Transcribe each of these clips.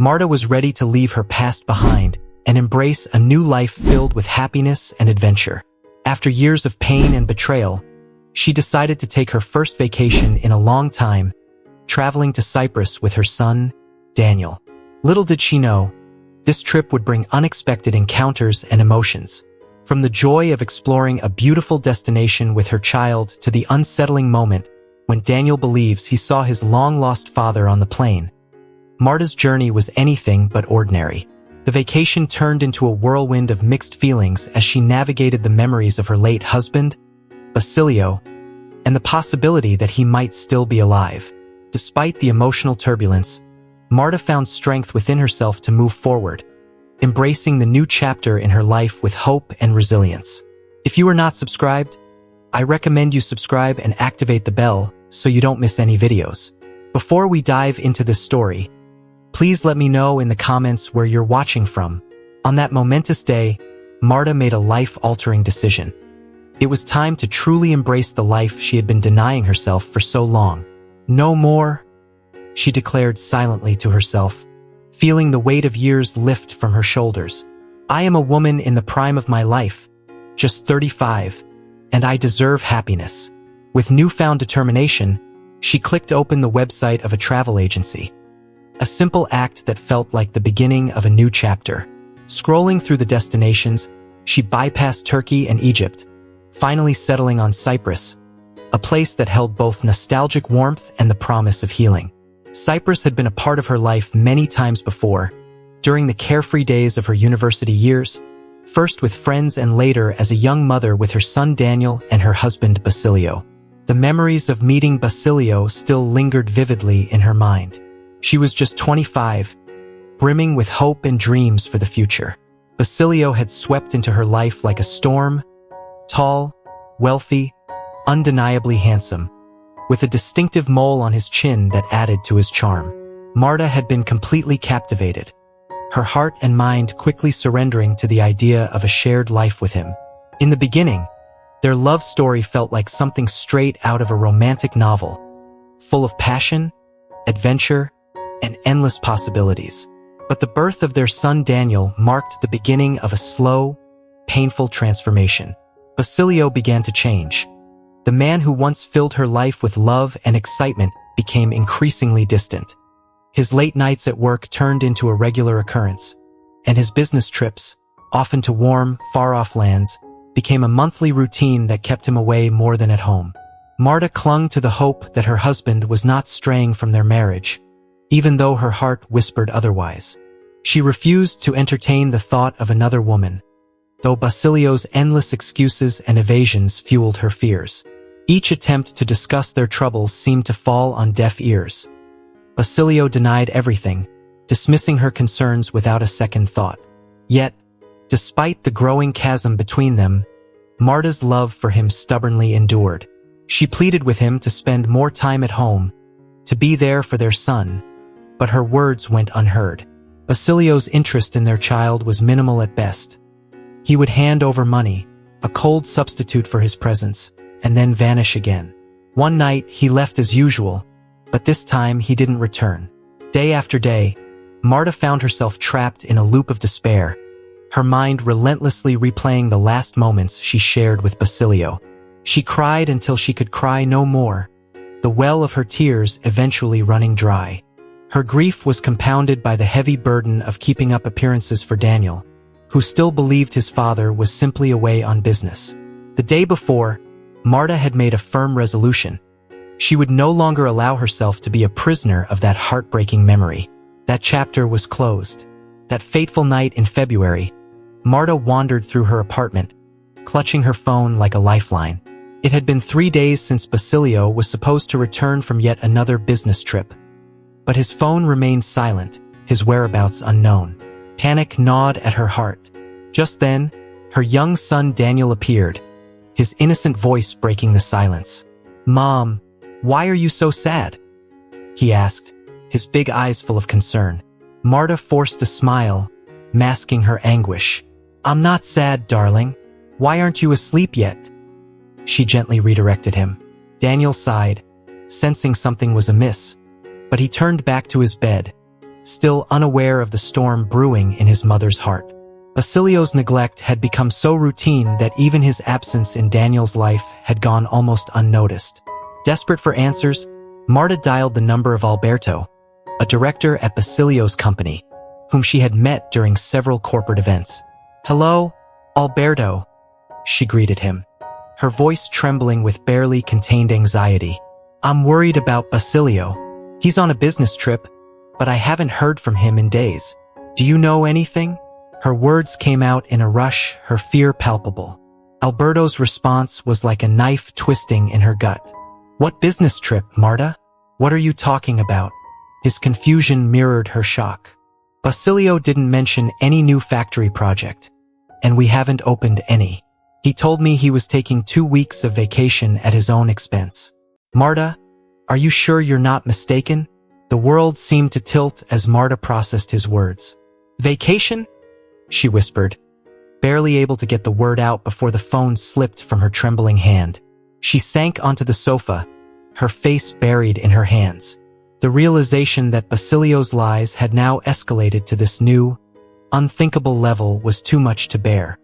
Marta was ready to leave her past behind and embrace a new life filled with happiness and adventure. After years of pain and betrayal, she decided to take her first vacation in a long time, traveling to Cyprus with her son, Daniel. Little did she know, this trip would bring unexpected encounters and emotions. From the joy of exploring a beautiful destination with her child to the unsettling moment when Daniel believes he saw his long-lost father on the plane. Marta's journey was anything but ordinary. The vacation turned into a whirlwind of mixed feelings as she navigated the memories of her late husband, Basilio, and the possibility that he might still be alive. Despite the emotional turbulence, Marta found strength within herself to move forward, embracing the new chapter in her life with hope and resilience. If you are not subscribed, I recommend you subscribe and activate the bell so you don't miss any videos. Before we dive into this story, please let me know in the comments where you're watching from. On that momentous day, Marta made a life-altering decision. It was time to truly embrace the life she had been denying herself for so long. No more, she declared silently to herself, feeling the weight of years lift from her shoulders. I am a woman in the prime of my life, just 35, and I deserve happiness. With newfound determination, she clicked open the website of a travel agency. A simple act that felt like the beginning of a new chapter. Scrolling through the destinations, she bypassed Turkey and Egypt, finally settling on Cyprus, a place that held both nostalgic warmth and the promise of healing. Cyprus had been a part of her life many times before, during the carefree days of her university years, first with friends and later as a young mother with her son Daniel and her husband Basilio. The memories of meeting Basilio still lingered vividly in her mind. She was just 25, brimming with hope and dreams for the future. Basilio had swept into her life like a storm, tall, wealthy, undeniably handsome, with a distinctive mole on his chin that added to his charm. Marta had been completely captivated, her heart and mind quickly surrendering to the idea of a shared life with him. In the beginning, their love story felt like something straight out of a romantic novel, full of passion, adventure, and endless possibilities. But the birth of their son Daniel marked the beginning of a slow, painful transformation. Basilio began to change. The man who once filled her life with love and excitement became increasingly distant. His late nights at work turned into a regular occurrence, and his business trips, often to warm, far-off lands, became a monthly routine that kept him away more than at home. Marta clung to the hope that her husband was not straying from their marriage, even though her heart whispered otherwise. She refused to entertain the thought of another woman, though Basilio's endless excuses and evasions fueled her fears. Each attempt to discuss their troubles seemed to fall on deaf ears. Basilio denied everything, dismissing her concerns without a second thought. Yet, despite the growing chasm between them, Marta's love for him stubbornly endured. She pleaded with him to spend more time at home, to be there for their son, but her words went unheard. Basilio's interest in their child was minimal at best. He would hand over money, a cold substitute for his presence, and then vanish again. One night, he left as usual, but this time he didn't return. Day after day, Marta found herself trapped in a loop of despair, her mind relentlessly replaying the last moments she shared with Basilio. She cried until she could cry no more, the well of her tears eventually running dry. Her grief was compounded by the heavy burden of keeping up appearances for Daniel, who still believed his father was simply away on business. The day before, Marta had made a firm resolution. She would no longer allow herself to be a prisoner of that heartbreaking memory. That chapter was closed. That fateful night in February, Marta wandered through her apartment, clutching her phone like a lifeline. It had been 3 days since Basilio was supposed to return from yet another business trip. But his phone remained silent, his whereabouts unknown. Panic gnawed at her heart. Just then, her young son Daniel appeared, his innocent voice breaking the silence. "Mom, why are you so sad?" he asked, his big eyes full of concern. Marta forced a smile, masking her anguish. "I'm not sad, darling. Why aren't you asleep yet?" She gently redirected him. Daniel sighed, sensing something was amiss, but he turned back to his bed, still unaware of the storm brewing in his mother's heart. Basilio's neglect had become so routine that even his absence in Daniel's life had gone almost unnoticed. Desperate for answers, Marta dialed the number of Alberto, a director at Basilio's company, whom she had met during several corporate events. "Hello, Alberto," she greeted him, her voice trembling with barely contained anxiety. "I'm worried about Basilio. He's on a business trip, but I haven't heard from him in days. Do you know anything?" Her words came out in a rush, her fear palpable. Alberto's response was like a knife twisting in her gut. "What business trip, Marta? What are you talking about?" His confusion mirrored her shock. "Basilio didn't mention any new factory project, and we haven't opened any. He told me he was taking 2 weeks of vacation at his own expense." "Marta, are you sure you're not mistaken?" The world seemed to tilt as Marta processed his words. "Vacation?" she whispered, barely able to get the word out before the phone slipped from her trembling hand. She sank onto the sofa, her face buried in her hands. The realization that Basilio's lies had now escalated to this new, unthinkable level was too much to bear.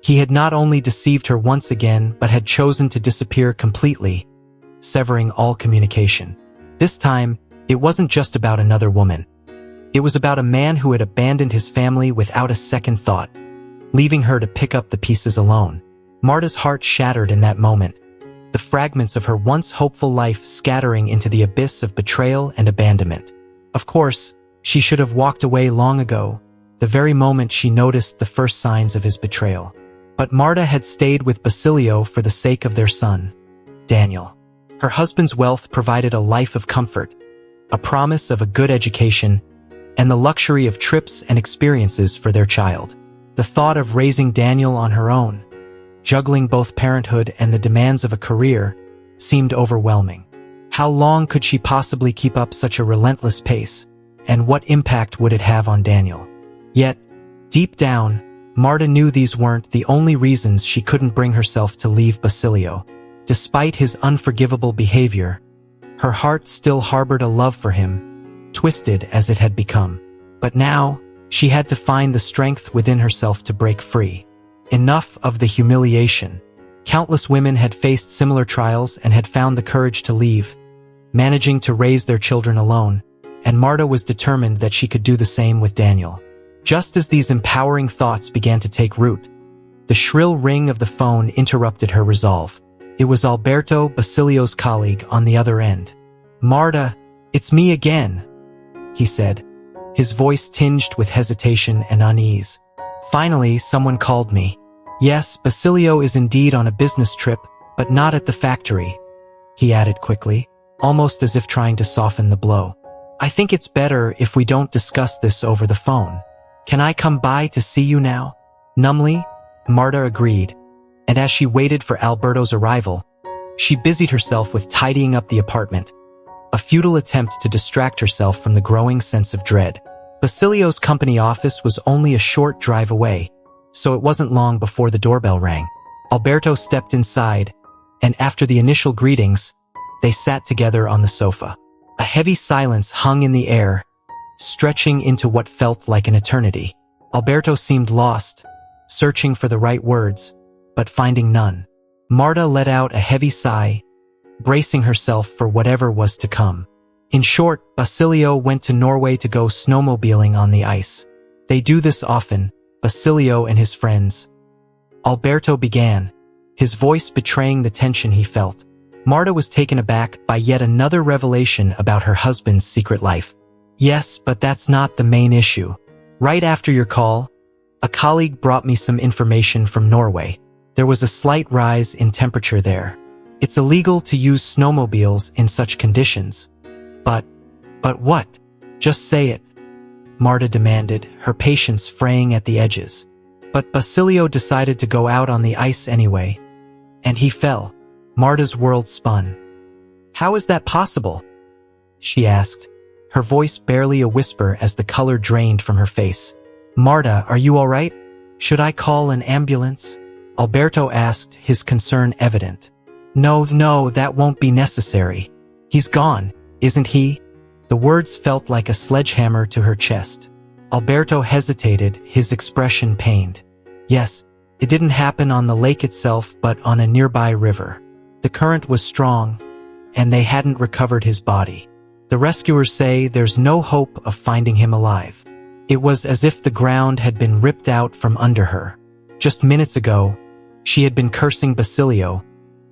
He had not only deceived her once again, but had chosen to disappear completely, severing all communication. This time, it wasn't just about another woman. It was about a man who had abandoned his family without a second thought, leaving her to pick up the pieces alone. Marta's heart shattered in that moment, the fragments of her once hopeful life scattering into the abyss of betrayal and abandonment. Of course, she should have walked away long ago, the very moment she noticed the first signs of his betrayal. But Marta had stayed with Basilio for the sake of their son, Daniel. Her husband's wealth provided a life of comfort, a promise of a good education, and the luxury of trips and experiences for their child. The thought of raising Daniel on her own, juggling both parenthood and the demands of a career, seemed overwhelming. How long could she possibly keep up such a relentless pace, and what impact would it have on Daniel? Yet, deep down, Marta knew these weren't the only reasons she couldn't bring herself to leave Basilio. Despite his unforgivable behavior, her heart still harbored a love for him, twisted as it had become. But now, she had to find the strength within herself to break free. Enough of the humiliation. Countless women had faced similar trials and had found the courage to leave, managing to raise their children alone, and Marta was determined that she could do the same with Daniel. Just as these empowering thoughts began to take root, the shrill ring of the phone interrupted her resolve. It was Alberto, Basilio's colleague, on the other end. "Marta, it's me again," he said, his voice tinged with hesitation and unease. "Finally, someone called me. Yes, Basilio is indeed on a business trip, but not at the factory," he added quickly, almost as if trying to soften the blow. "I think it's better if we don't discuss this over the phone. Can I come by to see you now?" Numbly, Marta agreed, and as she waited for Alberto's arrival, she busied herself with tidying up the apartment, a futile attempt to distract herself from the growing sense of dread. Basilio's company office was only a short drive away, so it wasn't long before the doorbell rang. Alberto stepped inside, and after the initial greetings, they sat together on the sofa. A heavy silence hung in the air, stretching into what felt like an eternity. Alberto seemed lost, searching for the right words, but finding none. Marta let out a heavy sigh, bracing herself for whatever was to come. In short, Basilio went to Norway to go snowmobiling on the ice. They do this often, Basilio and his friends. Alberto began, his voice betraying the tension he felt. Marta was taken aback by yet another revelation about her husband's secret life. "Yes, but that's not the main issue. Right after your call, a colleague brought me some information from Norway. There was a slight rise in temperature there. It's illegal to use snowmobiles in such conditions." But what? Just say it," Marta demanded, her patience fraying at the edges. But Basilio decided to go out on the ice anyway. And he fell. Marta's world spun. "How is that possible?" she asked, her voice barely a whisper as the color drained from her face. "Marta, are you all right? Should I call an ambulance?" Alberto asked, his concern evident. No, that won't be necessary. He's gone, isn't he?" The words felt like a sledgehammer to her chest. Alberto hesitated, his expression pained. Yes, it didn't happen on the lake itself, but on a nearby river. The current was strong, and they hadn't recovered his body. The rescuers say there's no hope of finding him alive. It was as if the ground had been ripped out from under her. Just minutes ago, she had been cursing Basilio,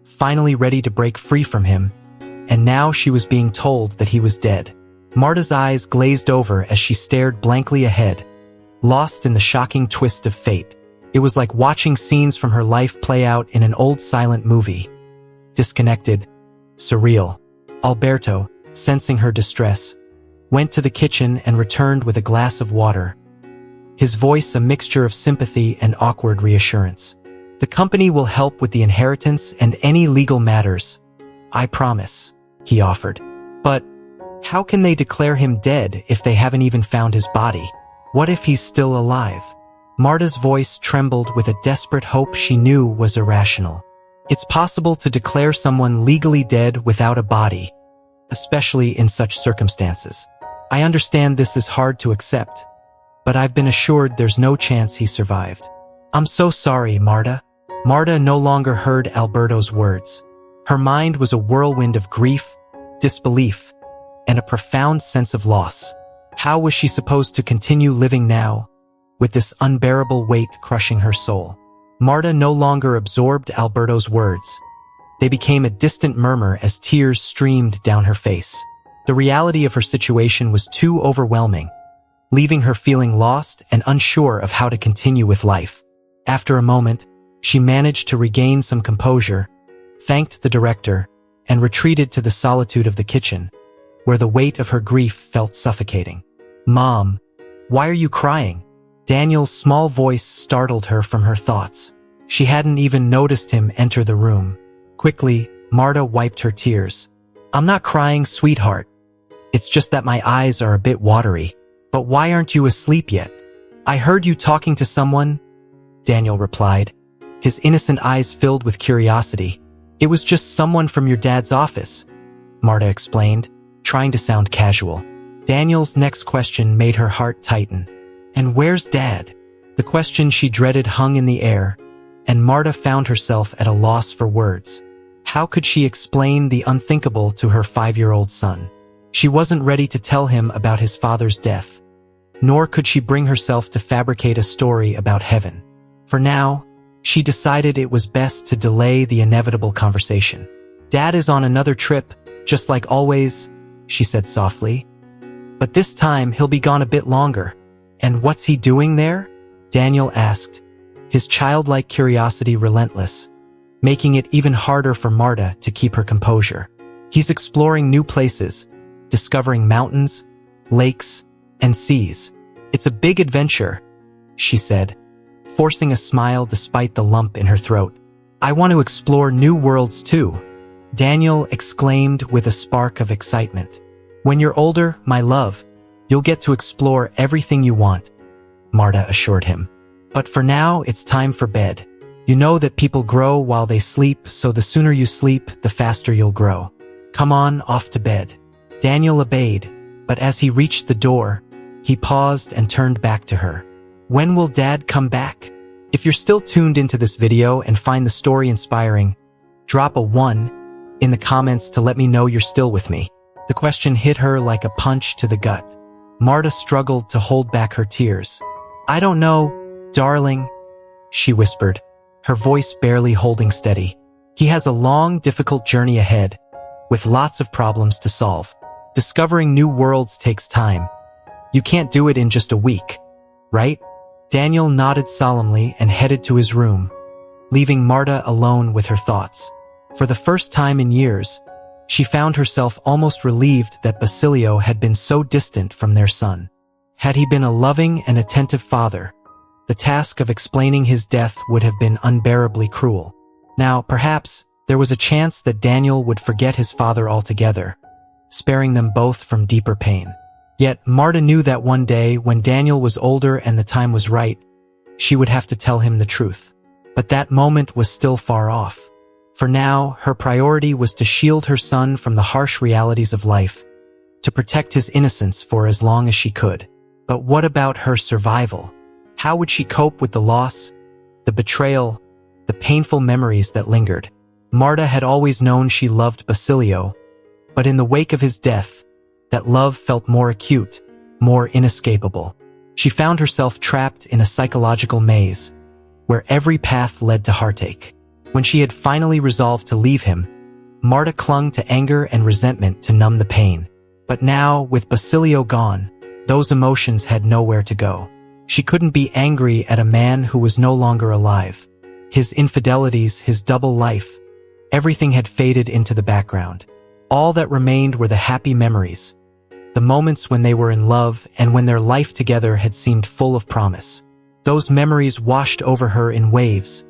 finally ready to break free from him, and now she was being told that he was dead. Marta's eyes glazed over as she stared blankly ahead, lost in the shocking twist of fate. It was like watching scenes from her life play out in an old silent movie. Disconnected, surreal. Alberto, sensing her distress, went to the kitchen and returned with a glass of water, his voice a mixture of sympathy and awkward reassurance. The company will help with the inheritance and any legal matters. I promise, he offered. But how can they declare him dead if they haven't even found his body? What if he's still alive? Marta's voice trembled with a desperate hope she knew was irrational. It's possible to declare someone legally dead without a body, especially in such circumstances. I understand this is hard to accept, but I've been assured there's no chance he survived. I'm so sorry, Marta. Marta no longer heard Alberto's words. Her mind was a whirlwind of grief, disbelief, and a profound sense of loss. How was she supposed to continue living now, with this unbearable weight crushing her soul? Marta no longer absorbed Alberto's words. They became a distant murmur as tears streamed down her face. The reality of her situation was too overwhelming, leaving her feeling lost and unsure of how to continue with life. After a moment, she managed to regain some composure, thanked the director, and retreated to the solitude of the kitchen, where the weight of her grief felt suffocating. Mom, why are you crying? Daniel's small voice startled her from her thoughts. She hadn't even noticed him enter the room. Quickly, Marta wiped her tears. I'm not crying, sweetheart. It's just that my eyes are a bit watery. But why aren't you asleep yet? I heard you talking to someone, Daniel replied, his innocent eyes filled with curiosity. It was just someone from your dad's office, Marta explained, trying to sound casual. Daniel's next question made her heart tighten. And where's Dad? The question she dreaded hung in the air, and Marta found herself at a loss for words. How could she explain the unthinkable to her 5-year-old son? She wasn't ready to tell him about his father's death, nor could she bring herself to fabricate a story about heaven. For now, she decided it was best to delay the inevitable conversation. Dad is on another trip, just like always, she said softly. But this time he'll be gone a bit longer. And what's he doing there? Daniel asked, his childlike curiosity relentless, making it even harder for Marta to keep her composure. He's exploring new places, discovering mountains, lakes, and seas. It's a big adventure, she said, forcing a smile despite the lump in her throat. I want to explore new worlds too, Daniel exclaimed with a spark of excitement. When you're older, my love, you'll get to explore everything you want, Marta assured him. But for now, it's time for bed. You know that people grow while they sleep, so the sooner you sleep, the faster you'll grow. Come on, off to bed. Daniel obeyed, but as he reached the door, he paused and turned back to her. When will Dad come back? If you're still tuned into this video and find the story inspiring, drop a 1 in the comments to let me know you're still with me. The question hit her like a punch to the gut. Marta struggled to hold back her tears. I don't know, darling, she whispered, her voice barely holding steady. He has a long, difficult journey ahead, with lots of problems to solve. Discovering new worlds takes time. You can't do it in just a week, right? Daniel nodded solemnly and headed to his room, leaving Marta alone with her thoughts. For the first time in years, she found herself almost relieved that Basilio had been so distant from their son. Had he been a loving and attentive father, the task of explaining his death would have been unbearably cruel. Now, perhaps, there was a chance that Daniel would forget his father altogether, sparing them both from deeper pain. Yet, Marta knew that one day, when Daniel was older and the time was right, she would have to tell him the truth. But that moment was still far off. For now, her priority was to shield her son from the harsh realities of life, to protect his innocence for as long as she could. But what about her survival? How would she cope with the loss, the betrayal, the painful memories that lingered? Marta had always known she loved Basilio, but in the wake of his death, that love felt more acute, more inescapable. She found herself trapped in a psychological maze, where every path led to heartache. When she had finally resolved to leave him, Marta clung to anger and resentment to numb the pain. But now, with Basilio gone, those emotions had nowhere to go. She couldn't be angry at a man who was no longer alive. His infidelities, his double life, everything had faded into the background. All that remained were the happy memories, the moments when they were in love and when their life together had seemed full of promise. Those memories washed over her in waves,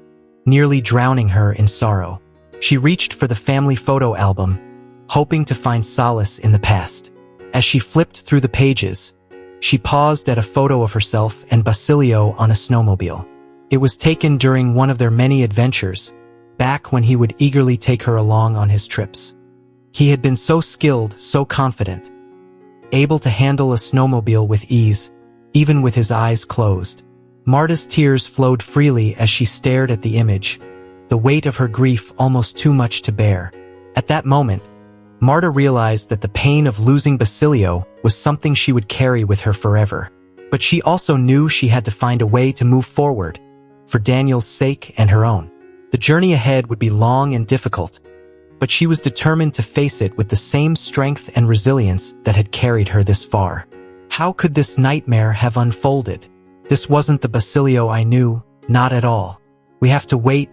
nearly drowning her in sorrow. She reached for the family photo album, hoping to find solace in the past. As she flipped through the pages, she paused at a photo of herself and Basilio on a snowmobile. It was taken during one of their many adventures, back when he would eagerly take her along on his trips. He had been so skilled, so confident, able to handle a snowmobile with ease, even with his eyes closed. Marta's tears flowed freely as she stared at the image, the weight of her grief almost too much to bear. At that moment, Marta realized that the pain of losing Basilio was something she would carry with her forever. But she also knew she had to find a way to move forward, for Daniel's sake and her own. The journey ahead would be long and difficult, but she was determined to face it with the same strength and resilience that had carried her this far. How could this nightmare have unfolded? This wasn't the Basilio I knew, not at all. We have to wait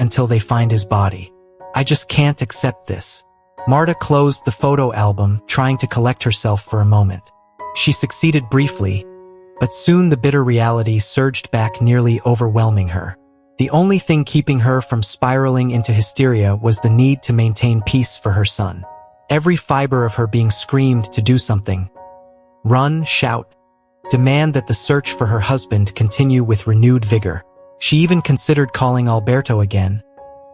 until they find his body. I just can't accept this. Marta closed the photo album, trying to collect herself for a moment. She succeeded briefly, but soon the bitter reality surged back, nearly overwhelming her. The only thing keeping her from spiraling into hysteria was the need to maintain peace for her son. Every fiber of her being screamed to do something. Run, shout, demand that the search for her husband continue with renewed vigor. She even considered calling Alberto again,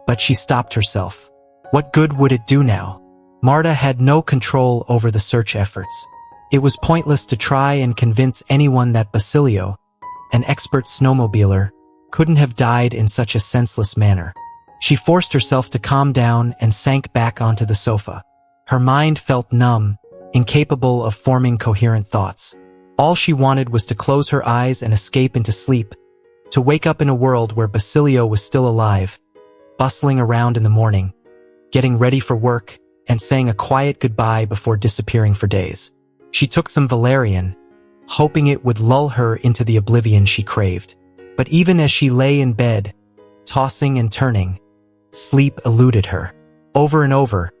but she stopped herself. What good would it do now? Marta had no control over the search efforts. It was pointless to try and convince anyone that Basilio, an expert snowmobiler, couldn't have died in such a senseless manner. She forced herself to calm down and sank back onto the sofa. Her mind felt numb, incapable of forming coherent thoughts. All she wanted was to close her eyes and escape into sleep, to wake up in a world where Basilio was still alive, bustling around in the morning, getting ready for work, and saying a quiet goodbye before disappearing for days. She took some valerian, hoping it would lull her into the oblivion she craved. But even as she lay in bed, tossing and turning, sleep eluded her. Over and over,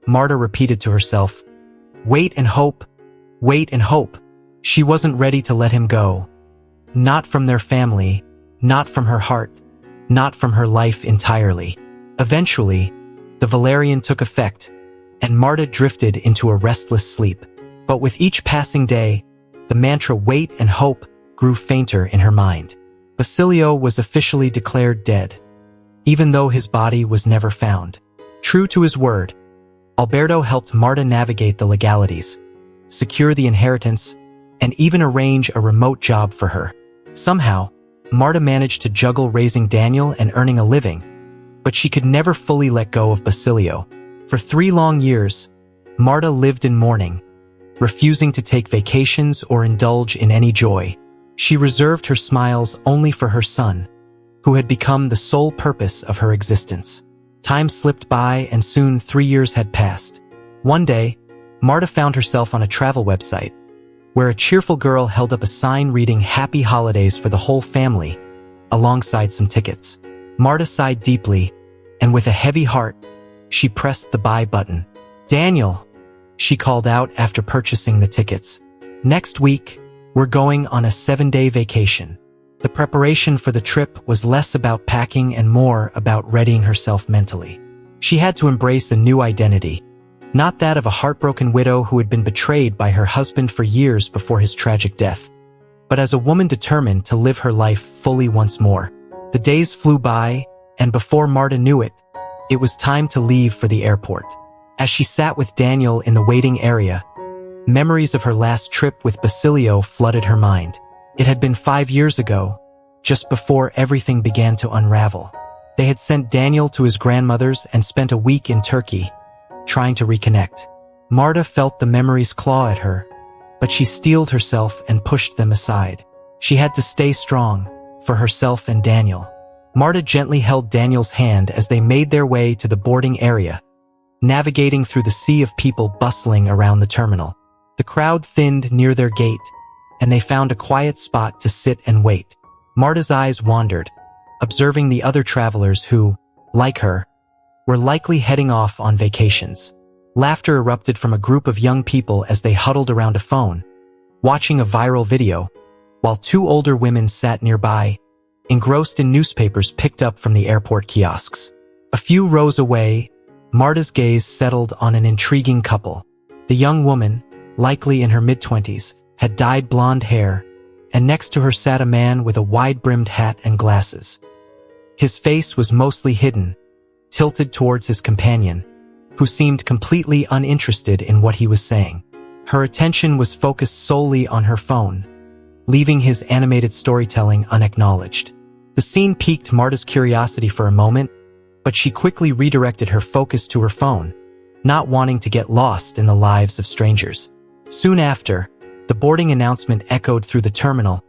Marta repeated to herself, "Wait and hope, wait and hope." She wasn't ready to let him go. Not from their family, not from her heart, not from her life entirely. Eventually, the valerian took effect, and Marta drifted into a restless sleep. But with each passing day, the mantra "wait and hope" grew fainter in her mind. Basilio was officially declared dead, even though his body was never found. True to his word, Alberto helped Marta navigate the legalities, secure the inheritance, and even arrange a remote job for her. Somehow, Marta managed to juggle raising Daniel and earning a living, but she could never fully let go of Basilio. For 3 long years, Marta lived in mourning, refusing to take vacations or indulge in any joy. She reserved her smiles only for her son, who had become the sole purpose of her existence. Time slipped by and soon 3 years had passed. One day, Marta found herself on a travel website, where a cheerful girl held up a sign reading "Happy Holidays for the whole family," alongside some tickets. Marta sighed deeply, and with a heavy heart, she pressed the buy button. "Daniel," she called out after purchasing the tickets. "Next week, we're going on a 7-day vacation." The preparation for the trip was less about packing and more about readying herself mentally. She had to embrace a new identity, not that of a heartbroken widow who had been betrayed by her husband for years before his tragic death, but as a woman determined to live her life fully once more. The days flew by, and before Marta knew it, it was time to leave for the airport. As she sat with Daniel in the waiting area, Memories of her last trip with Basilio flooded her mind. It had been 5 years ago, just before everything began to unravel. They had sent Daniel to his grandmother's and spent a week in Turkey, trying to reconnect. Marta felt the memories claw at her, but she steeled herself and pushed them aside. She had to stay strong, for herself and Daniel. Marta gently held Daniel's hand as they made their way to the boarding area, navigating through the sea of people bustling around the terminal. The crowd thinned near their gate, and they found a quiet spot to sit and wait. Marta's eyes wandered, observing the other travelers who, like her, were likely heading off on vacations. Laughter erupted from a group of young people as they huddled around a phone, watching a viral video, while 2 older women sat nearby, engrossed in newspapers picked up from the airport kiosks. A few rows away, Marta's gaze settled on an intriguing couple. The young woman, likely in her mid-20s, had dyed blonde hair, and next to her sat a man with a wide-brimmed hat and glasses. His face was mostly hidden, tilted towards his companion, who seemed completely uninterested in what he was saying. Her attention was focused solely on her phone, leaving his animated storytelling unacknowledged. The scene piqued Marta's curiosity for a moment, but she quickly redirected her focus to her phone, not wanting to get lost in the lives of strangers. Soon after, the boarding announcement echoed through the terminal,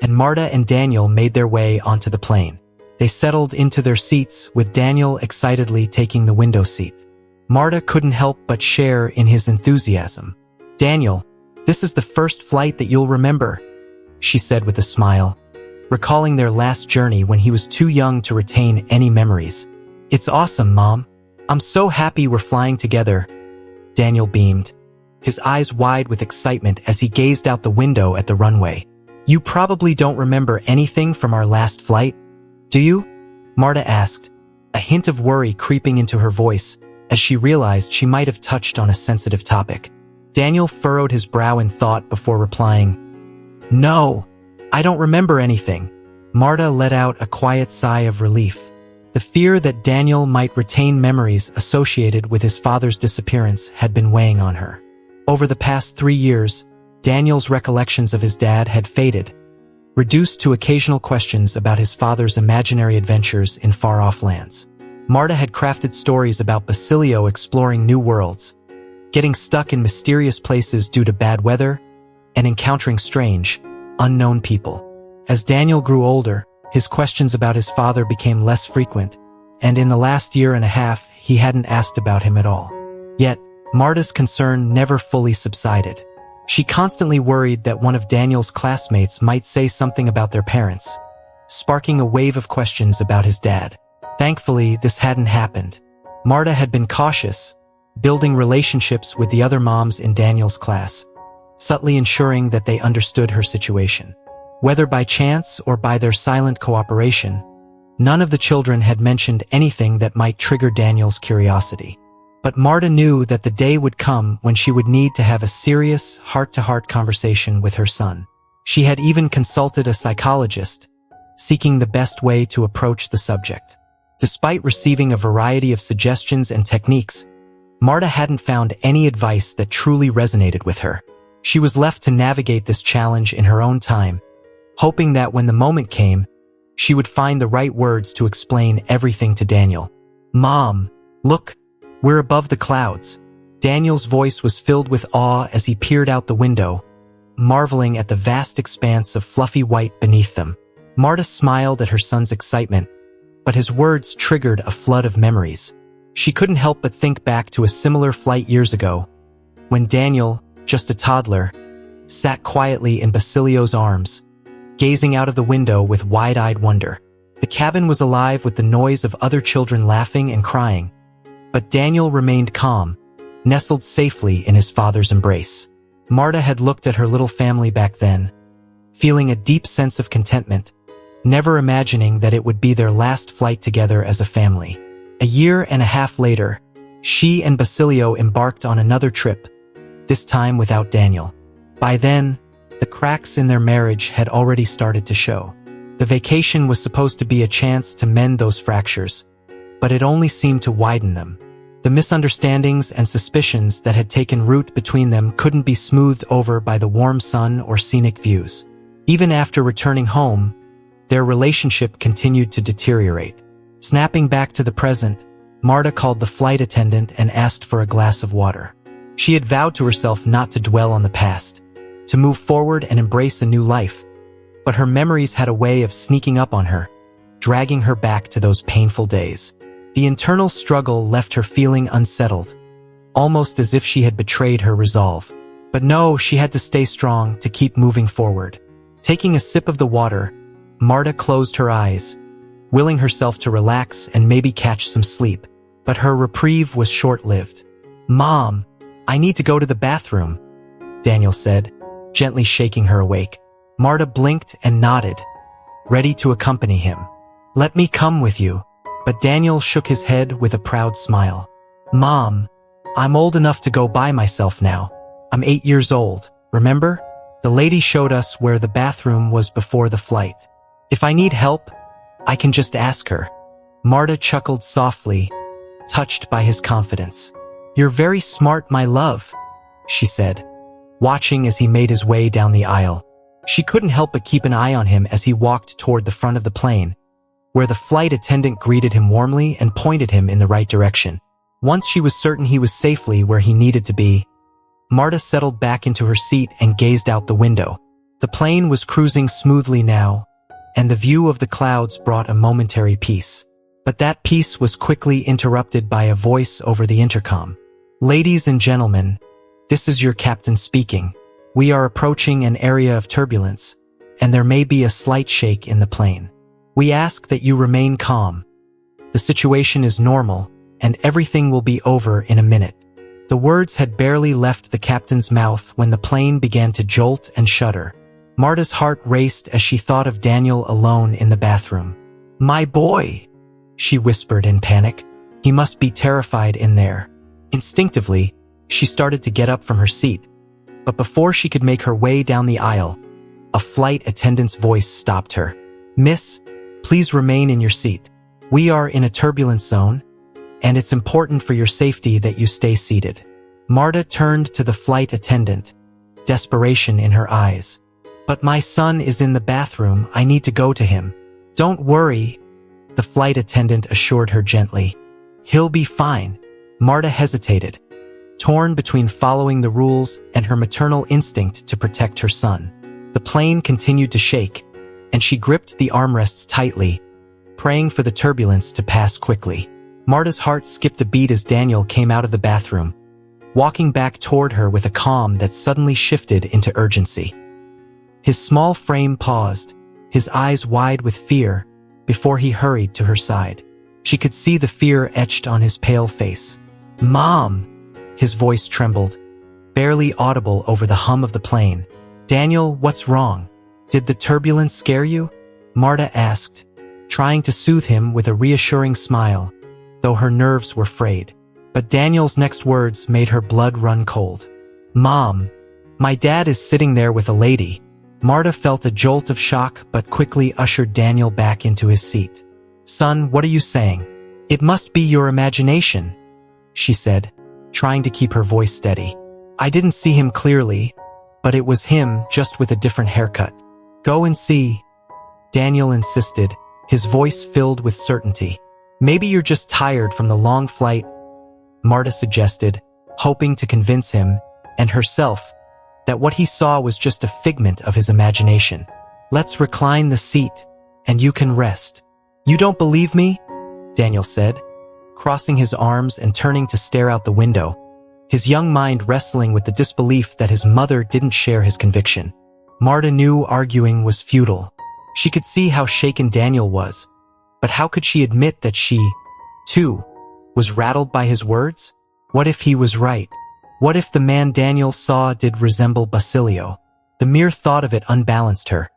and Marta and Daniel made their way onto the plane. They settled into their seats, with Daniel excitedly taking the window seat. Marta couldn't help but share in his enthusiasm. "Daniel, this is the first flight that you'll remember," she said with a smile, recalling their last journey when he was too young to retain any memories. "It's awesome, Mom. I'm so happy we're flying together." Daniel beamed, his eyes wide with excitement as he gazed out the window at the runway. "You probably don't remember anything from our last flight, do you?" Marta asked, a hint of worry creeping into her voice as she realized she might have touched on a sensitive topic. Daniel furrowed his brow in thought before replying, "No, I don't remember anything." Marta let out a quiet sigh of relief. The fear that Daniel might retain memories associated with his father's disappearance had been weighing on her. Over the past 3 years, Daniel's recollections of his dad had faded, reduced to occasional questions about his father's imaginary adventures in far-off lands. Marta had crafted stories about Basilio exploring new worlds, getting stuck in mysterious places due to bad weather, and encountering strange, unknown people. As Daniel grew older, his questions about his father became less frequent, and in the last year and a half, he hadn't asked about him at all. Yet, Marta's concern never fully subsided. She constantly worried that one of Daniel's classmates might say something about their parents, sparking a wave of questions about his dad. Thankfully, this hadn't happened. Marta had been cautious, building relationships with the other moms in Daniel's class, subtly ensuring that they understood her situation. Whether by chance or by their silent cooperation, none of the children had mentioned anything that might trigger Daniel's curiosity. But Marta knew that the day would come when she would need to have a serious, heart-to-heart conversation with her son. She had even consulted a psychologist, seeking the best way to approach the subject. Despite receiving a variety of suggestions and techniques, Marta hadn't found any advice that truly resonated with her. She was left to navigate this challenge in her own time, hoping that when the moment came, she would find the right words to explain everything to Daniel. "Mom, look, we're above the clouds." Daniel's voice was filled with awe as he peered out the window, marveling at the vast expanse of fluffy white beneath them. Marta smiled at her son's excitement, but his words triggered a flood of memories. She couldn't help but think back to a similar flight years ago, when Daniel, just a toddler, sat quietly in Basilio's arms, gazing out of the window with wide-eyed wonder. The cabin was alive with the noise of other children laughing and crying, but Daniel remained calm, nestled safely in his father's embrace. Marta had looked at her little family back then, feeling a deep sense of contentment, never imagining that it would be their last flight together as a family. A year and a half later, she and Basilio embarked on another trip, this time without Daniel. By then, the cracks in their marriage had already started to show. The vacation was supposed to be a chance to mend those fractures, but it only seemed to widen them. The misunderstandings and suspicions that had taken root between them couldn't be smoothed over by the warm sun or scenic views. Even after returning home, their relationship continued to deteriorate. Snapping back to the present, Marta called the flight attendant and asked for a glass of water. She had vowed to herself not to dwell on the past, to move forward and embrace a new life, but her memories had a way of sneaking up on her, dragging her back to those painful days. The internal struggle left her feeling unsettled, almost as if she had betrayed her resolve. But no, she had to stay strong to keep moving forward. Taking a sip of the water, Marta closed her eyes, willing herself to relax and maybe catch some sleep. But her reprieve was short-lived. "Mom, I need to go to the bathroom," Daniel said, gently shaking her awake. Marta blinked and nodded, ready to accompany him. "Let me come with you." But Daniel shook his head with a proud smile. "Mom, I'm old enough to go by myself now. I'm 8 years old, remember? The lady showed us where the bathroom was before the flight. If I need help, I can just ask her." Marta chuckled softly, touched by his confidence. "You're very smart, my love," she said, watching as he made his way down the aisle. She couldn't help but keep an eye on him as he walked toward the front of the plane, where the flight attendant greeted him warmly and pointed him in the right direction. Once she was certain he was safely where he needed to be, Marta settled back into her seat and gazed out the window. The plane was cruising smoothly now, and the view of the clouds brought a momentary peace. But that peace was quickly interrupted by a voice over the intercom. "Ladies and gentlemen, this is your captain speaking. We are approaching an area of turbulence, and there may be a slight shake in the plane. We ask that you remain calm. The situation is normal, and everything will be over in a minute." The words had barely left the captain's mouth when the plane began to jolt and shudder. Marta's heart raced as she thought of Daniel alone in the bathroom. "My boy," she whispered in panic. "He must be terrified in there." Instinctively, she started to get up from her seat, but before she could make her way down the aisle, a flight attendant's voice stopped her. "Miss, please remain in your seat. We are in a turbulence zone, and it's important for your safety that you stay seated." Marta turned to the flight attendant, desperation in her eyes. "But my son is in the bathroom. I need to go to him." "Don't worry," the flight attendant assured her gently. "He'll be fine." Marta hesitated, torn between following the rules and her maternal instinct to protect her son. The plane continued to shake, and she gripped the armrests tightly, praying for the turbulence to pass quickly. Marta's heart skipped a beat as Daniel came out of the bathroom, walking back toward her with a calm that suddenly shifted into urgency. His small frame paused, his eyes wide with fear, before he hurried to her side. She could see the fear etched on his pale face. "Mom!" His voice trembled, barely audible over the hum of the plane. "Daniel, what's wrong? Did the turbulence scare you?" Marta asked, trying to soothe him with a reassuring smile, though her nerves were frayed. But Daniel's next words made her blood run cold. "Mom, my dad is sitting there with a lady." Marta felt a jolt of shock but quickly ushered Daniel back into his seat. "Son, what are you saying?" "It must be your imagination," she said, trying to keep her voice steady. "I didn't see him clearly, but it was him, just with a different haircut." "Go and see," Daniel insisted, his voice filled with certainty. "Maybe you're just tired from the long flight," Marta suggested, hoping to convince him, and herself, that what he saw was just a figment of his imagination. "Let's recline the seat, and you can rest." "You don't believe me?" Daniel said, crossing his arms and turning to stare out the window, his young mind wrestling with the disbelief that his mother didn't share his conviction. Marta knew arguing was futile. She could see how shaken Daniel was, but how could she admit that she, too, was rattled by his words? What if he was right? What if the man Daniel saw did resemble Basilio? The mere thought of it unbalanced her,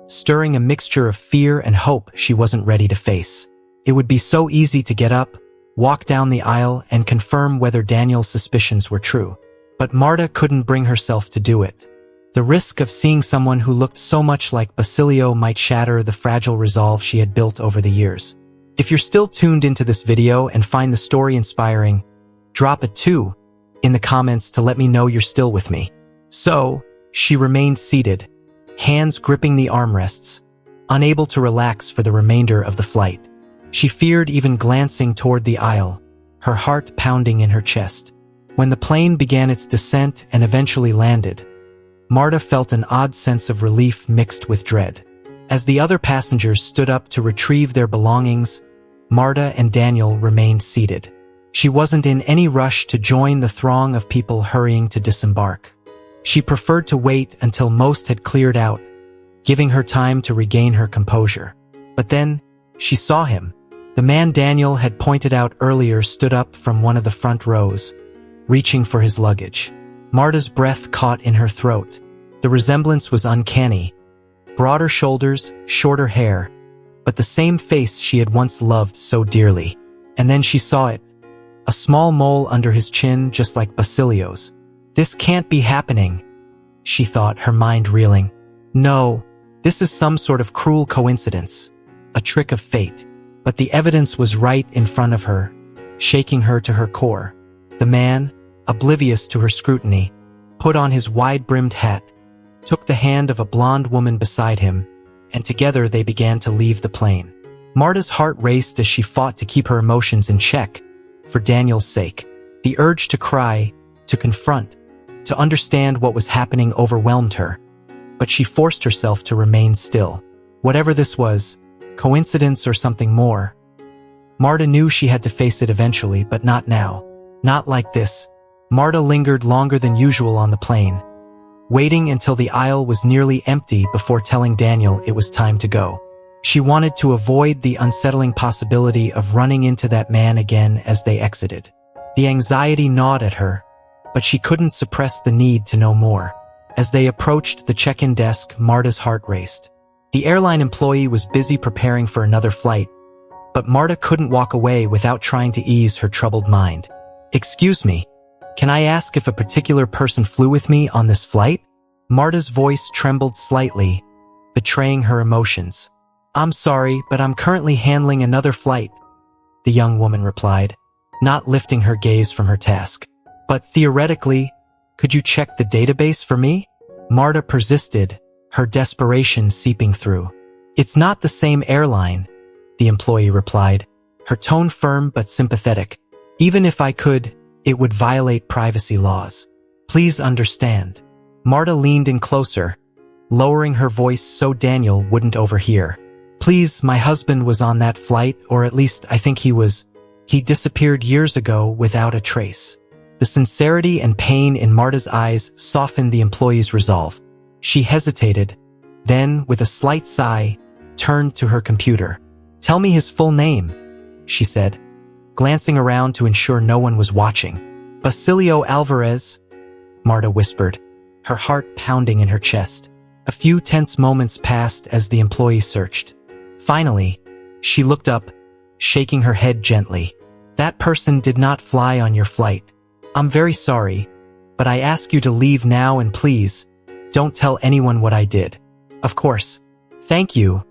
stirring a mixture of fear and hope she wasn't ready to face. It would be so easy to get up, walk down the aisle, and confirm whether Daniel's suspicions were true. But Marta couldn't bring herself to do it. The risk of seeing someone who looked so much like Basilio might shatter the fragile resolve she had built over the years. If you're still tuned into this video and find the story inspiring, Drop a 2 in the comments to let me know you're still with me. So, she remained seated, hands gripping the armrests, unable to relax for the remainder of the flight. She feared even glancing toward the aisle, her heart pounding in her chest. When the plane began its descent and eventually landed, Marta felt an odd sense of relief mixed with dread. As the other passengers stood up to retrieve their belongings, Marta and Daniel remained seated. She wasn't in any rush to join the throng of people hurrying to disembark. She preferred to wait until most had cleared out, giving her time to regain her composure. But then, she saw him. The man Daniel had pointed out earlier stood up from one of the front rows, reaching for his luggage. Marta's breath caught in her throat. The resemblance was uncanny. Broader shoulders, shorter hair, but the same face she had once loved so dearly. And then she saw it. A small mole under his chin, just like Basilio's. This can't be happening, she thought, her mind reeling. No, this is some sort of cruel coincidence, a trick of fate. But the evidence was right in front of her, shaking her to her core. The man, oblivious to her scrutiny, put on his wide-brimmed hat, took the hand of a blonde woman beside him, and together they began to leave the plane. Marta's heart raced as she fought to keep her emotions in check, for Daniel's sake. The urge to cry, to confront, to understand what was happening overwhelmed her, but she forced herself to remain still. Whatever this was, coincidence or something more, Marta knew she had to face it eventually, but not now. Not like this. Marta lingered longer than usual on the plane, waiting until the aisle was nearly empty before telling Daniel it was time to go. She wanted to avoid the unsettling possibility of running into that man again as they exited. The anxiety gnawed at her, but she couldn't suppress the need to know more. As they approached the check-in desk, Marta's heart raced. The airline employee was busy preparing for another flight, but Marta couldn't walk away without trying to ease her troubled mind. "Excuse me, can I ask if a particular person flew with me on this flight?" Marta's voice trembled slightly, betraying her emotions. "I'm sorry, but I'm currently handling another flight," the young woman replied, not lifting her gaze from her task. "But theoretically, could you check the database for me?" Marta persisted, her desperation seeping through. "It's not the same airline," the employee replied, her tone firm but sympathetic. "Even if I could, it would violate privacy laws. Please understand." Marta leaned in closer, lowering her voice so Daniel wouldn't overhear. "Please, my husband was on that flight, or at least I think he was. He disappeared years ago without a trace." The sincerity and pain in Marta's eyes softened the employee's resolve. She hesitated, then, with a slight sigh, turned to her computer. "Tell me his full name," she said, glancing around to ensure no one was watching. "Basilio Alvarez," Marta whispered, her heart pounding in her chest. A few tense moments passed as the employee searched. Finally, she looked up, shaking her head gently. "That person did not fly on your flight. I'm very sorry, but I ask you to leave now and please, don't tell anyone what I did." "Of course. Thank you,"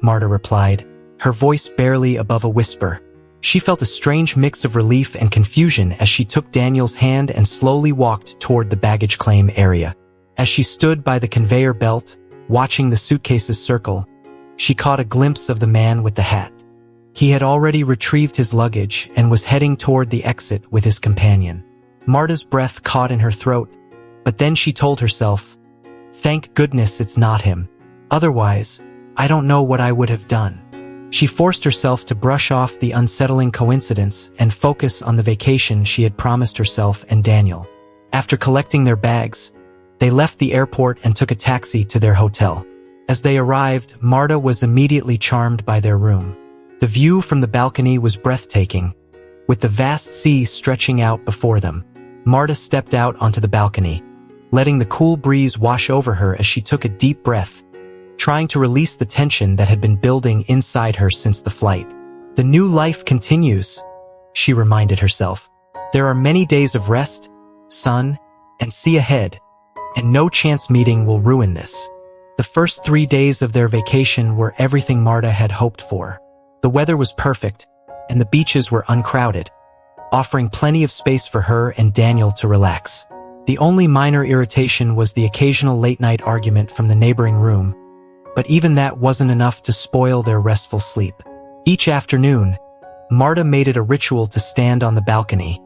Marta replied, her voice barely above a whisper. She felt a strange mix of relief and confusion as she took Daniel's hand and slowly walked toward the baggage claim area. As she stood by the conveyor belt, watching the suitcases circle, she caught a glimpse of the man with the hat. He had already retrieved his luggage and was heading toward the exit with his companion. Marta's breath caught in her throat, but then she told herself, "Thank goodness it's not him. Otherwise, I don't know what I would have done." She forced herself to brush off the unsettling coincidence and focus on the vacation she had promised herself and Daniel. After collecting their bags, they left the airport and took a taxi to their hotel. As they arrived, Marta was immediately charmed by their room. The view from the balcony was breathtaking, with the vast sea stretching out before them. Marta stepped out onto the balcony, letting the cool breeze wash over her as she took a deep breath, trying to release the tension that had been building inside her since the flight. "The new life continues," she reminded herself. "There are many days of rest, sun, and sea ahead, and no chance meeting will ruin this." The first 3 days of their vacation were everything Marta had hoped for. The weather was perfect, and the beaches were uncrowded. offering plenty of space for her and Daniel to relax. The only minor irritation was the occasional late-night argument from the neighboring room, but even that wasn't enough to spoil their restful sleep. Each afternoon, Marta made it a ritual to stand on the balcony,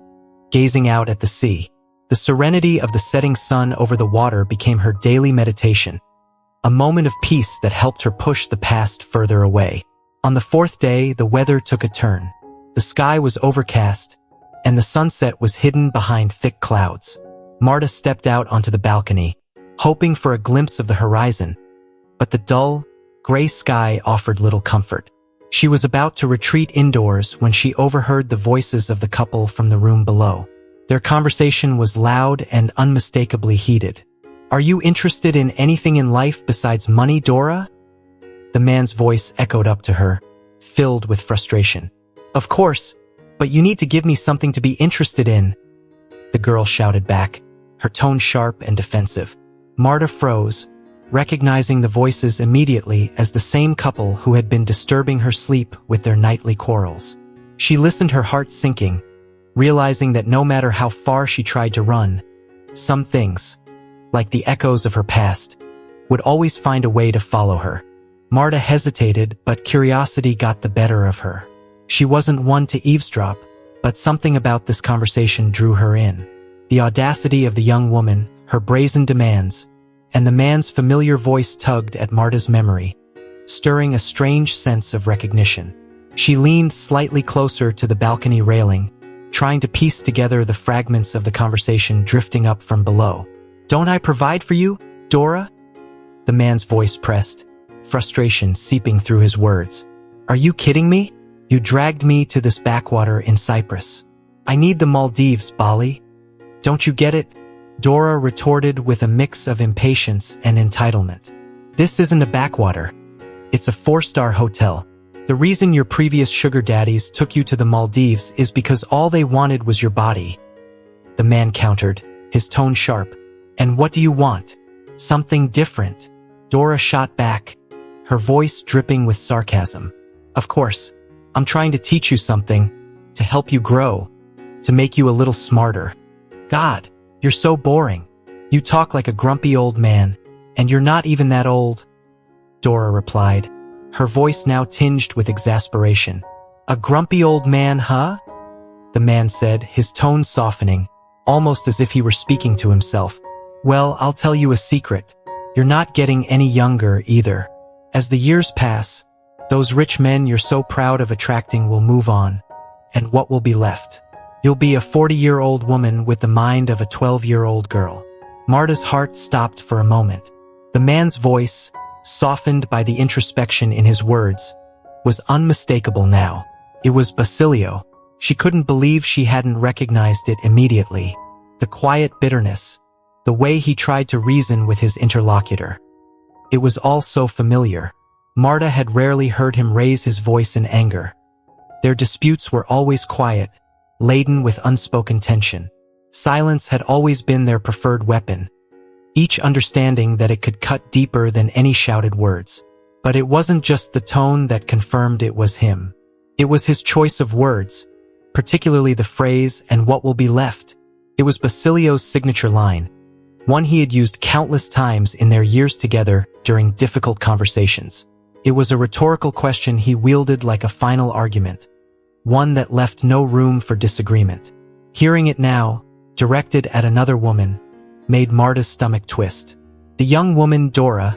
gazing out at the sea. The serenity of the setting sun over the water became her daily meditation, a moment of peace that helped her push the past further away. On the fourth day, the weather took a turn. The sky was overcast, and the sunset was hidden behind thick clouds. Marta stepped out onto the balcony, hoping for a glimpse of the horizon, but the dull, gray sky offered little comfort. She was about to retreat indoors when she overheard the voices of the couple from the room below. Their conversation was loud and unmistakably heated. "Are you interested in anything in life besides money, Dora?" The man's voice echoed up to her, filled with frustration. "Of course, but you need to give me something to be interested in," the girl shouted back, her tone sharp and defensive. Marta froze, recognizing the voices immediately as the same couple who had been disturbing her sleep with their nightly quarrels. She listened, her heart sinking, realizing that no matter how far she tried to run, some things, like the echoes of her past, would always find a way to follow her. Marta hesitated, but curiosity got the better of her. She wasn't one to eavesdrop, but something about this conversation drew her in. The audacity of the young woman, her brazen demands, and the man's familiar voice tugged at Marta's memory, stirring a strange sense of recognition. She leaned slightly closer to the balcony railing, trying to piece together the fragments of the conversation drifting up from below. "Don't I provide for you, Dora?" The man's voice pressed, frustration seeping through his words. "Are you kidding me? You dragged me to this backwater in Cyprus. I need the Maldives, Bali. Don't you get it?" Dora retorted with a mix of impatience and entitlement. "This isn't a backwater. It's a 4-star hotel. The reason your previous sugar daddies took you to the Maldives is because all they wanted was your body," the man countered, his tone sharp. "And what do you want? Something different?" Dora shot back, her voice dripping with sarcasm. "Of course, I'm trying to teach you something, to help you grow, to make you a little smarter. God, you're so boring. You talk like a grumpy old man, and you're not even that old," Dora replied, her voice now tinged with exasperation. "A grumpy old man, huh?" the man said, his tone softening, almost as if he were speaking to himself. "Well, I'll tell you a secret. You're not getting any younger either. As the years pass, those rich men you're so proud of attracting will move on, and what will be left? You'll be a 40-year-old woman with the mind of a 12-year-old girl." Marta's heart stopped for a moment. The man's voice, softened by the introspection in his words, was unmistakable now. It was Basilio. She couldn't believe she hadn't recognized it immediately. The quiet bitterness, the way he tried to reason with his interlocutor. It was all so familiar. Marta had rarely heard him raise his voice in anger. Their disputes were always quiet, laden with unspoken tension. Silence had always been their preferred weapon, each understanding that it could cut deeper than any shouted words. But it wasn't just the tone that confirmed it was him. It was his choice of words, particularly the phrase, "and what will be left." It was Basilio's signature line, one he had used countless times in their years together during difficult conversations. It was a rhetorical question he wielded like a final argument, one that left no room for disagreement. Hearing it now, directed at another woman, made Marta's stomach twist. The young woman, Dora,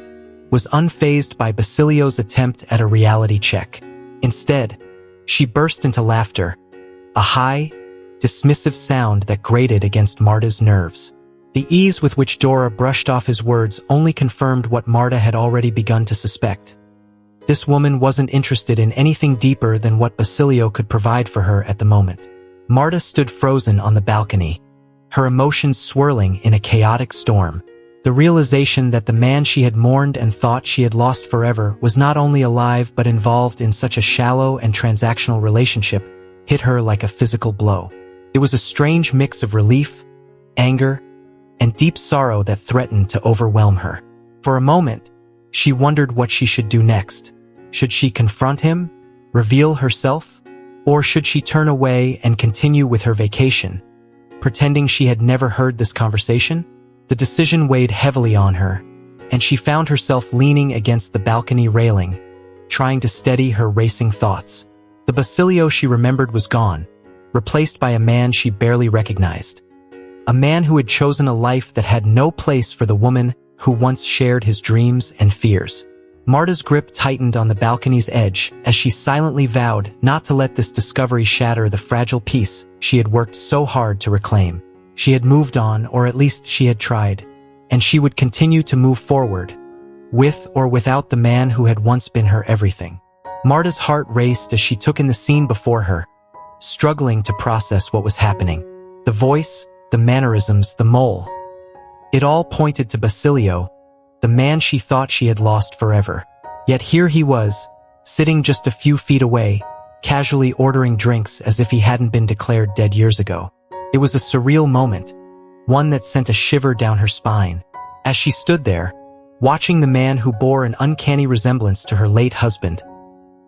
was unfazed by Basilio's attempt at a reality check. Instead, she burst into laughter, a high, dismissive sound that grated against Marta's nerves. The ease with which Dora brushed off his words only confirmed what Marta had already begun to suspect. This woman wasn't interested in anything deeper than what Basilio could provide for her at the moment. Marta stood frozen on the balcony, her emotions swirling in a chaotic storm. The realization that the man she had mourned and thought she had lost forever was not only alive but involved in such a shallow and transactional relationship hit her like a physical blow. It was a strange mix of relief, anger, and deep sorrow that threatened to overwhelm her. For a moment, she wondered what she should do next. Should she confront him? Reveal herself? Or should she turn away and continue with her vacation, pretending she had never heard this conversation? The decision weighed heavily on her, and she found herself leaning against the balcony railing, trying to steady her racing thoughts. The Basilio she remembered was gone, replaced by a man she barely recognized. A man who had chosen a life that had no place for the woman who once shared his dreams and fears. Marta's grip tightened on the balcony's edge as she silently vowed not to let this discovery shatter the fragile peace she had worked so hard to reclaim. She had moved on, or at least she had tried, and she would continue to move forward, with or without the man who had once been her everything. Marta's heart raced as she took in the scene before her, struggling to process what was happening. The voice, the mannerisms, the mole. It all pointed to Basilio, the man she thought she had lost forever. Yet here he was, sitting just a few feet away, casually ordering drinks as if he hadn't been declared dead years ago. It was a surreal moment, one that sent a shiver down her spine. As she stood there, watching the man who bore an uncanny resemblance to her late husband,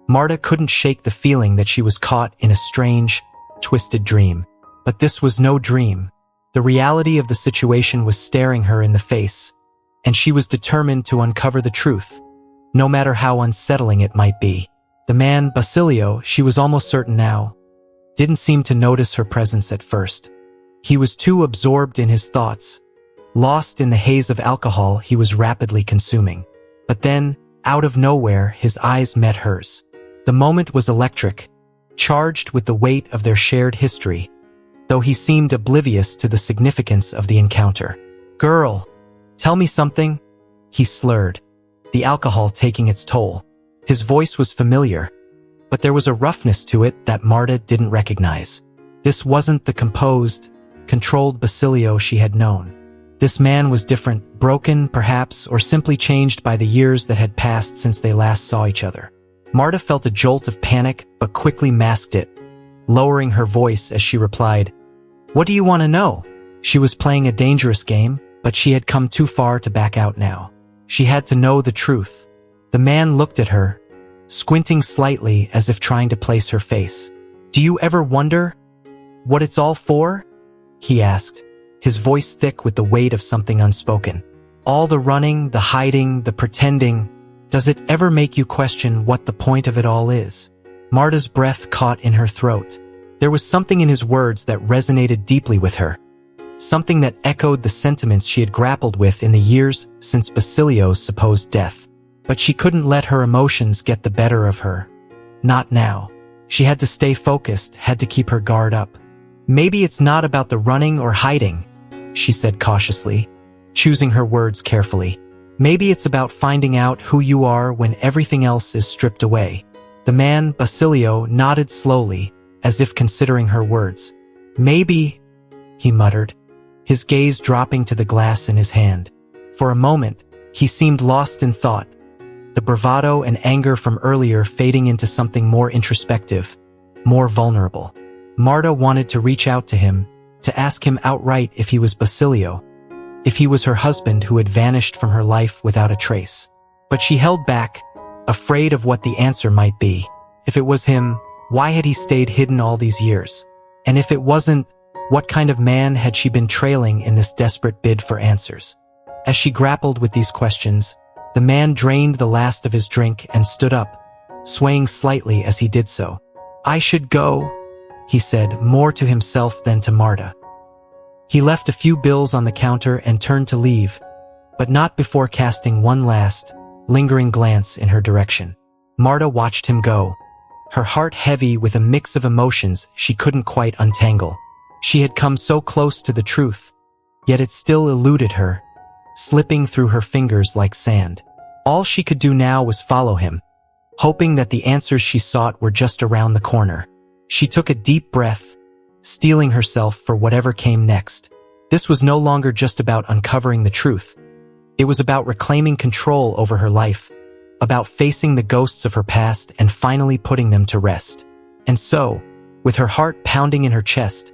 Marta couldn't shake the feeling that she was caught in a strange, twisted dream. But this was no dream. The reality of the situation was staring her in the face, and she was determined to uncover the truth, no matter how unsettling it might be. The man, Basilio, she was almost certain now, didn't seem to notice her presence at first. He was too absorbed in his thoughts, lost in the haze of alcohol he was rapidly consuming. But then, out of nowhere, his eyes met hers. The moment was electric, charged with the weight of their shared history, though he seemed oblivious to the significance of the encounter. "Girl, tell me something," he slurred, the alcohol taking its toll. His voice was familiar, but there was a roughness to it that Marta didn't recognize. This wasn't the composed, controlled Basilio she had known. This man was different, broken, perhaps, or simply changed by the years that had passed since they last saw each other. Marta felt a jolt of panic, but quickly masked it, lowering her voice as she replied, "What do you want to know?" She was playing a dangerous game, but she had come too far to back out now. She had to know the truth. The man looked at her, squinting slightly as if trying to place her face. "Do you ever wonder what it's all for?" he asked, his voice thick with the weight of something unspoken. "All the running, the hiding, the pretending, does it ever make you question what the point of it all is?" Marta's breath caught in her throat. There was something in his words that resonated deeply with her, something that echoed the sentiments she had grappled with in the years since Basilio's supposed death. But she couldn't let her emotions get the better of her. Not now. She had to stay focused, had to keep her guard up. "Maybe it's not about the running or hiding," she said cautiously, choosing her words carefully. "Maybe it's about finding out who you are when everything else is stripped away." The man, Basilio, nodded slowly, as if considering her words. "Maybe," he muttered, his gaze dropping to the glass in his hand. For a moment, he seemed lost in thought, the bravado and anger from earlier fading into something more introspective, more vulnerable. Marta wanted to reach out to him, to ask him outright if he was Basilio, if he was her husband who had vanished from her life without a trace. But she held back, afraid of what the answer might be. If it was him, why had he stayed hidden all these years? And if it wasn't, what kind of man had she been trailing in this desperate bid for answers? As she grappled with these questions, the man drained the last of his drink and stood up, swaying slightly as he did so. "I should go," he said, more to himself than to Marta. He left a few bills on the counter and turned to leave, but not before casting one last, lingering glance in her direction. Marta watched him go, her heart heavy with a mix of emotions she couldn't quite untangle. She had come so close to the truth, yet it still eluded her, slipping through her fingers like sand. All she could do now was follow him, hoping that the answers she sought were just around the corner. She took a deep breath, steeling herself for whatever came next. This was no longer just about uncovering the truth. It was about reclaiming control over her life, about facing the ghosts of her past and finally putting them to rest. And so, with her heart pounding in her chest,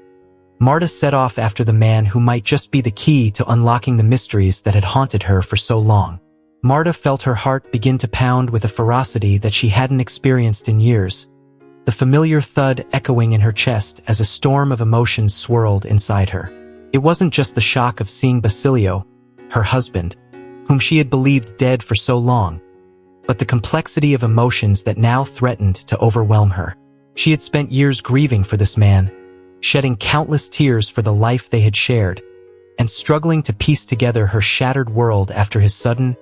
Marta set off after the man who might just be the key to unlocking the mysteries that had haunted her for so long. Marta felt her heart begin to pound with a ferocity that she hadn't experienced in years, the familiar thud echoing in her chest as a storm of emotions swirled inside her. It wasn't just the shock of seeing Basilio, her husband, whom she had believed dead for so long, but the complexity of emotions that now threatened to overwhelm her. She had spent years grieving for this man, shedding countless tears for the life they had shared, and struggling to piece together her shattered world after his sudden,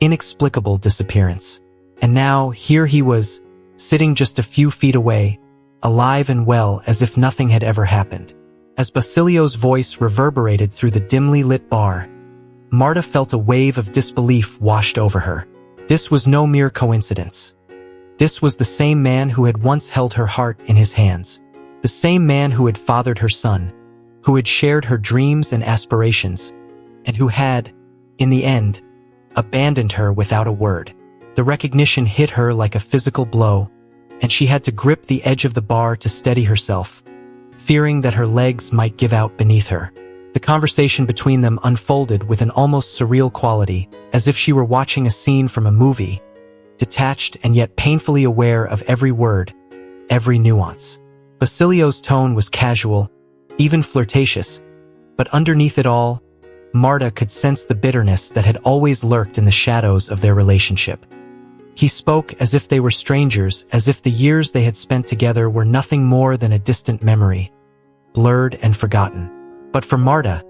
inexplicable disappearance. And now, here he was, sitting just a few feet away, alive and well as if nothing had ever happened. As Basilio's voice reverberated through the dimly lit bar, Marta felt a wave of disbelief washed over her. This was no mere coincidence. This was the same man who had once held her heart in his hands, the same man who had fathered her son, who had shared her dreams and aspirations, and who had, in the end, abandoned her without a word. The recognition hit her like a physical blow, and she had to grip the edge of the bar to steady herself, fearing that her legs might give out beneath her. The conversation between them unfolded with an almost surreal quality, as if she were watching a scene from a movie, detached and yet painfully aware of every word, every nuance. Basilio's tone was casual, even flirtatious, but underneath it all, Marta could sense the bitterness that had always lurked in the shadows of their relationship. He spoke as if they were strangers, as if the years they had spent together were nothing more than a distant memory, blurred and forgotten. But for Marta,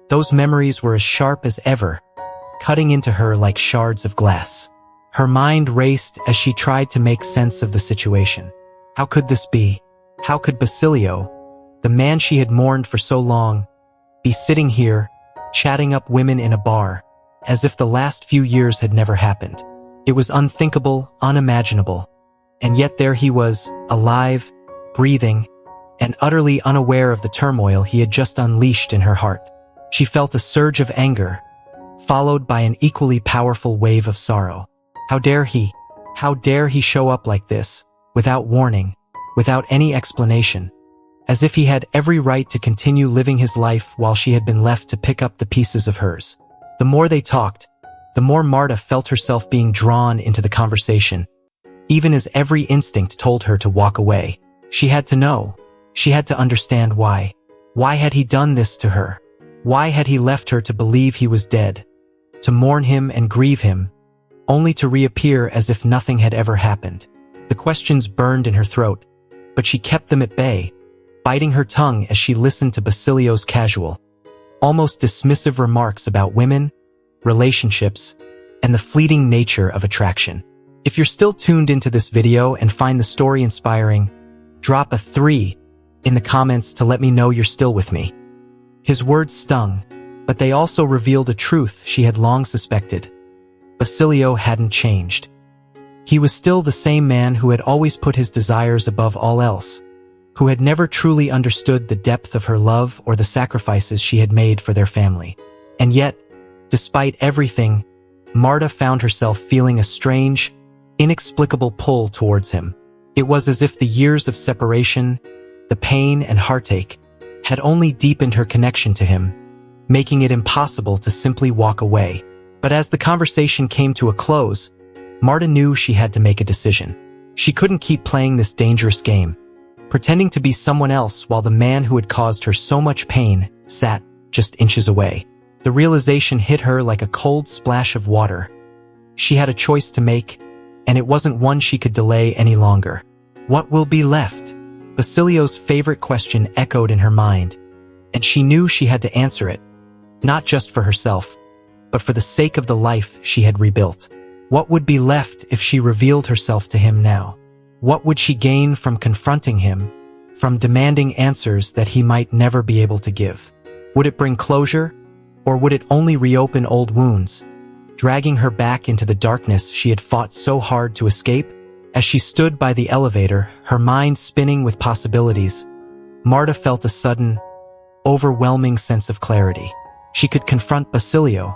those memories were as sharp as ever, cutting into her like shards of glass. Her mind raced as she tried to make sense of the situation. How could this be? How could Basilio, the man she had mourned for so long, be sitting here, chatting up women in a bar, as if the last few years had never happened? It was unthinkable, unimaginable. And yet there he was, alive, breathing, and utterly unaware of the turmoil he had just unleashed in her heart. She felt a surge of anger, followed by an equally powerful wave of sorrow. How dare he? How dare he show up like this, without warning, without any explanation, as if he had every right to continue living his life while she had been left to pick up the pieces of hers. The more they talked, the more Marta felt herself being drawn into the conversation, even as every instinct told her to walk away. She had to know. She had to understand why. Why had he done this to her? Why had he left her to believe he was dead, to mourn him and grieve him, only to reappear as if nothing had ever happened? The questions burned in her throat, but she kept them at bay, biting her tongue as she listened to Basilio's casual, almost dismissive remarks about women, relationships, and the fleeting nature of attraction. If you're still tuned into this video and find the story inspiring, drop a 3 in the comments to let me know you're still with me. His words stung, but they also revealed a truth she had long suspected. Basilio hadn't changed. He was still the same man who had always put his desires above all else, who had never truly understood the depth of her love or the sacrifices she had made for their family. And yet, despite everything, Marta found herself feeling a strange, inexplicable pull towards him. It was as if the years of separation, the pain and heartache, had only deepened her connection to him, making it impossible to simply walk away. But as the conversation came to a close, Marta knew she had to make a decision. She couldn't keep playing this dangerous game, pretending to be someone else while the man who had caused her so much pain sat just inches away. The realization hit her like a cold splash of water. She had a choice to make, and it wasn't one she could delay any longer. What will be left? Basilio's favorite question echoed in her mind, and she knew she had to answer it, not just for herself, but for the sake of the life she had rebuilt. What would be left if she revealed herself to him now? What would she gain from confronting him, from demanding answers that he might never be able to give? Would it bring closure, or would it only reopen old wounds, dragging her back into the darkness she had fought so hard to escape? As she stood by the elevator, her mind spinning with possibilities, Marta felt a sudden, overwhelming sense of clarity. She could confront Basilio,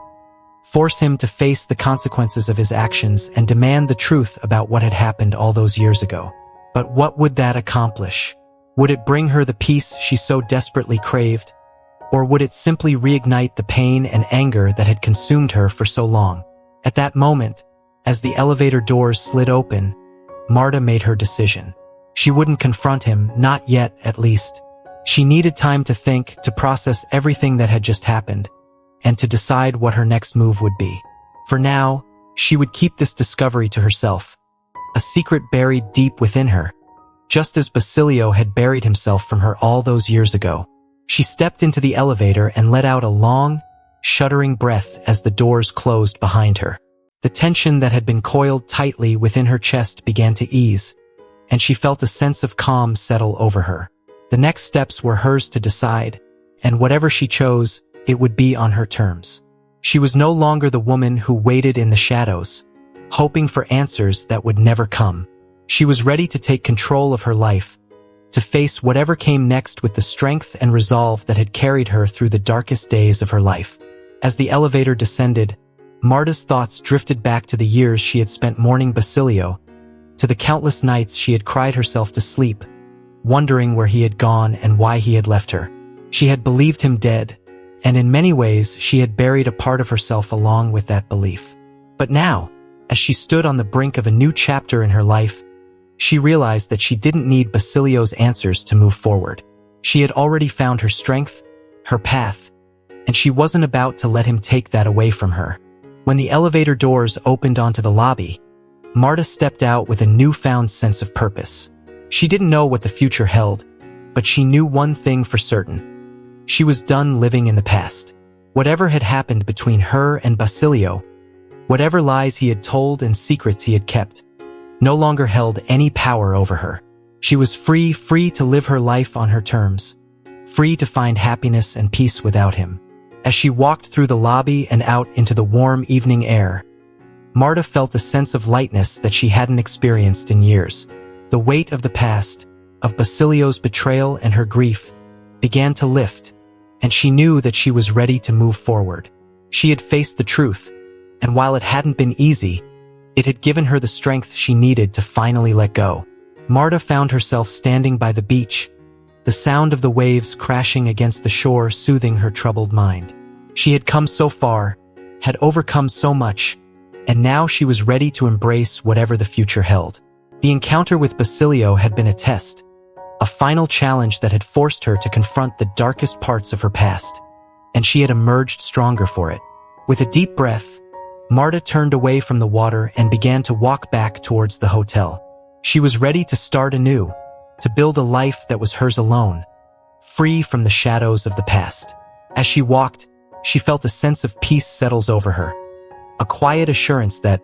force him to face the consequences of his actions and demand the truth about what had happened all those years ago. But what would that accomplish? Would it bring her the peace she so desperately craved? Or would it simply reignite the pain and anger that had consumed her for so long? At that moment, as the elevator doors slid open, Marta made her decision. She wouldn't confront him, not yet, at least. She needed time to think, to process everything that had just happened, and to decide what her next move would be. For now, she would keep this discovery to herself, a secret buried deep within her, just as Basilio had buried himself from her all those years ago. She stepped into the elevator and let out a long, shuddering breath as the doors closed behind her. The tension that had been coiled tightly within her chest began to ease, and she felt a sense of calm settle over her. The next steps were hers to decide, and whatever she chose, it would be on her terms. She was no longer the woman who waited in the shadows, hoping for answers that would never come. She was ready to take control of her life, to face whatever came next with the strength and resolve that had carried her through the darkest days of her life. As the elevator descended, Marta's thoughts drifted back to the years she had spent mourning Basilio, to the countless nights she had cried herself to sleep, wondering where he had gone and why he had left her. She had believed him dead, and in many ways she had buried a part of herself along with that belief. But now, as she stood on the brink of a new chapter in her life, she realized that she didn't need Basilio's answers to move forward. She had already found her strength, her path, and she wasn't about to let him take that away from her. When the elevator doors opened onto the lobby, Marta stepped out with a newfound sense of purpose. She didn't know what the future held, but she knew one thing for certain. She was done living in the past. Whatever had happened between her and Basilio, whatever lies he had told and secrets he had kept, no longer held any power over her. She was free to live her life on her terms, free to find happiness and peace without him. As she walked through the lobby and out into the warm evening air, Marta felt a sense of lightness that she hadn't experienced in years. The weight of the past, of Basilio's betrayal and her grief, began to lift, and she knew that she was ready to move forward. She had faced the truth, and while it hadn't been easy, it had given her the strength she needed to finally let go. Marta found herself standing by the beach, the sound of the waves crashing against the shore soothing her troubled mind. She had come so far, had overcome so much, and now she was ready to embrace whatever the future held. The encounter with Basilio had been a test, a final challenge that had forced her to confront the darkest parts of her past, and she had emerged stronger for it. With a deep breath, Marta turned away from the water and began to walk back towards the hotel. She was ready to start anew, to build a life that was hers alone, free from the shadows of the past. As she walked, she felt a sense of peace settles over her, a quiet assurance that,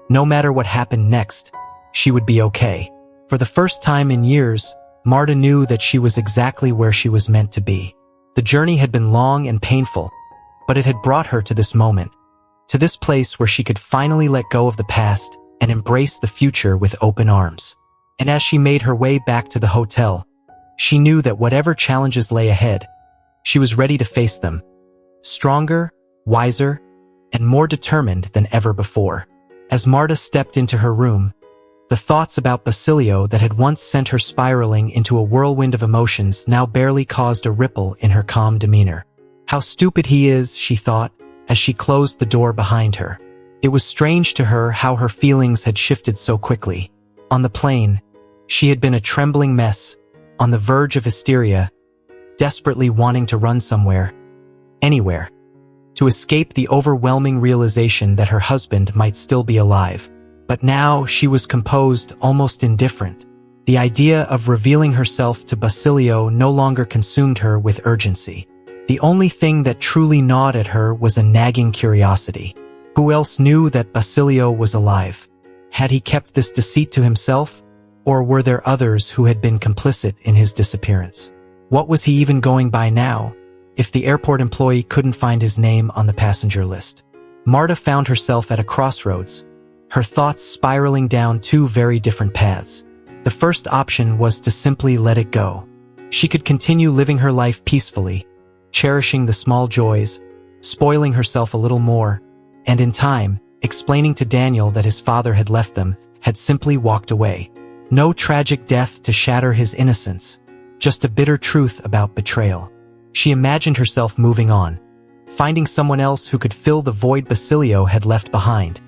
no matter what happened next, she would be okay. For the first time in years, Marta knew that she was exactly where she was meant to be. The journey had been long and painful, but it had brought her to this moment, to this place where she could finally let go of the past and embrace the future with open arms. And as she made her way back to the hotel, she knew that whatever challenges lay ahead, she was ready to face them, stronger, wiser, and more determined than ever before. As Marta stepped into her room, the thoughts about Basilio that had once sent her spiraling into a whirlwind of emotions now barely caused a ripple in her calm demeanor. How stupid he is, she thought, as she closed the door behind her. It was strange to her how her feelings had shifted so quickly. On the plane, she had been a trembling mess, on the verge of hysteria, desperately wanting to run somewhere, anywhere, to escape the overwhelming realization that her husband might still be alive. But now she was composed, almost indifferent. The idea of revealing herself to Basilio no longer consumed her with urgency. The only thing that truly gnawed at her was a nagging curiosity. Who else knew that Basilio was alive? Had he kept this deceit to himself? Or were there others who had been complicit in his disappearance? What was he even going by now, if the airport employee couldn't find his name on the passenger list? Marta found herself at a crossroads, her thoughts spiraling down two very different paths. The first option was to simply let it go. She could continue living her life peacefully, cherishing the small joys, spoiling herself a little more, and in time, explaining to Daniel that his father had left them, had simply walked away. No tragic death to shatter his innocence, just a bitter truth about betrayal. She imagined herself moving on, finding someone else who could fill the void Basilio had left behind,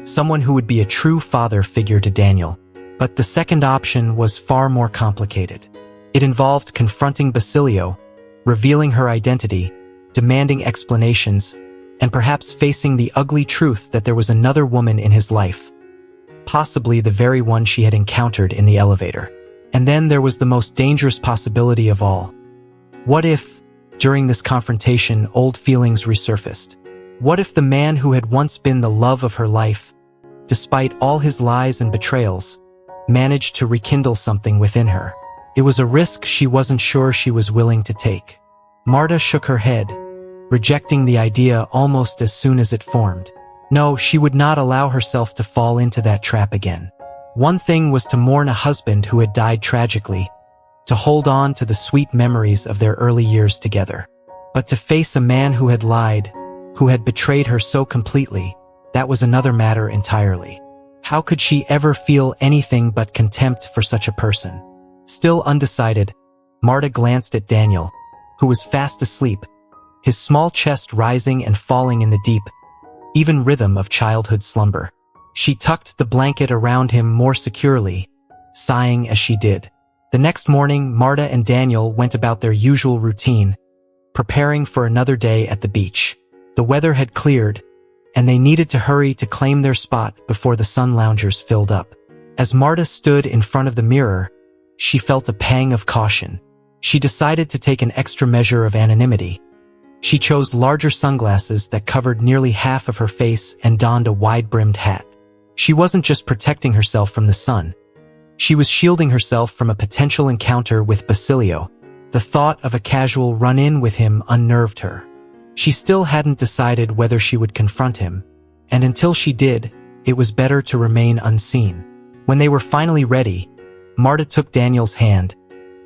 someone who would be a true father figure to Daniel. But the second option was far more complicated. It involved confronting Basilio, revealing her identity, demanding explanations, and perhaps facing the ugly truth that there was another woman in his life, possibly the very one she had encountered in the elevator. And then there was the most dangerous possibility of all. What if, during this confrontation, old feelings resurfaced? What if the man who had once been the love of her life, despite all his lies and betrayals, managed to rekindle something within her? It was a risk she wasn't sure she was willing to take. Marta shook her head, rejecting the idea almost as soon as it formed. No, she would not allow herself to fall into that trap again. One thing was to mourn a husband who had died tragically, to hold on to the sweet memories of their early years together. But to face a man who had lied, who had betrayed her so completely, that was another matter entirely. How could she ever feel anything but contempt for such a person? Still undecided, Marta glanced at Daniel, who was fast asleep, his small chest rising and falling in the deep, even rhythm of childhood slumber. She tucked the blanket around him more securely, sighing as she did. The next morning, Marta and Daniel went about their usual routine, preparing for another day at the beach. The weather had cleared, and they needed to hurry to claim their spot before the sun loungers filled up. As Marta stood in front of the mirror, she felt a pang of caution. She decided to take an extra measure of anonymity. She chose larger sunglasses that covered nearly half of her face and donned a wide-brimmed hat. She wasn't just protecting herself from the sun. She was shielding herself from a potential encounter with Basilio. The thought of a casual run-in with him unnerved her. She still hadn't decided whether she would confront him, and until she did, it was better to remain unseen. When they were finally ready, Marta took Daniel's hand,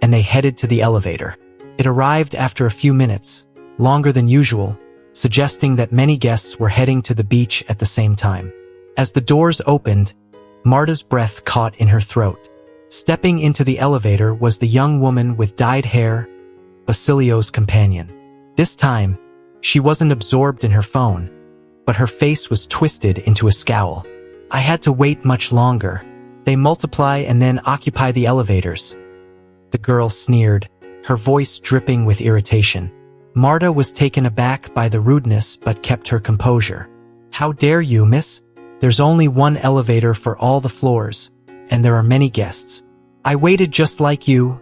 and they headed to the elevator. It arrived after a few minutes, longer than usual, suggesting that many guests were heading to the beach at the same time. As the doors opened, Marta's breath caught in her throat. Stepping into the elevator was the young woman with dyed hair, Basilio's companion. This time, she wasn't absorbed in her phone, but her face was twisted into a scowl. "I had to wait much longer. They multiply and then occupy the elevators," the girl sneered, her voice dripping with irritation. Marta was taken aback by the rudeness but kept her composure. "How dare you, miss? There's only one elevator for all the floors, and there are many guests." "I waited just like you,"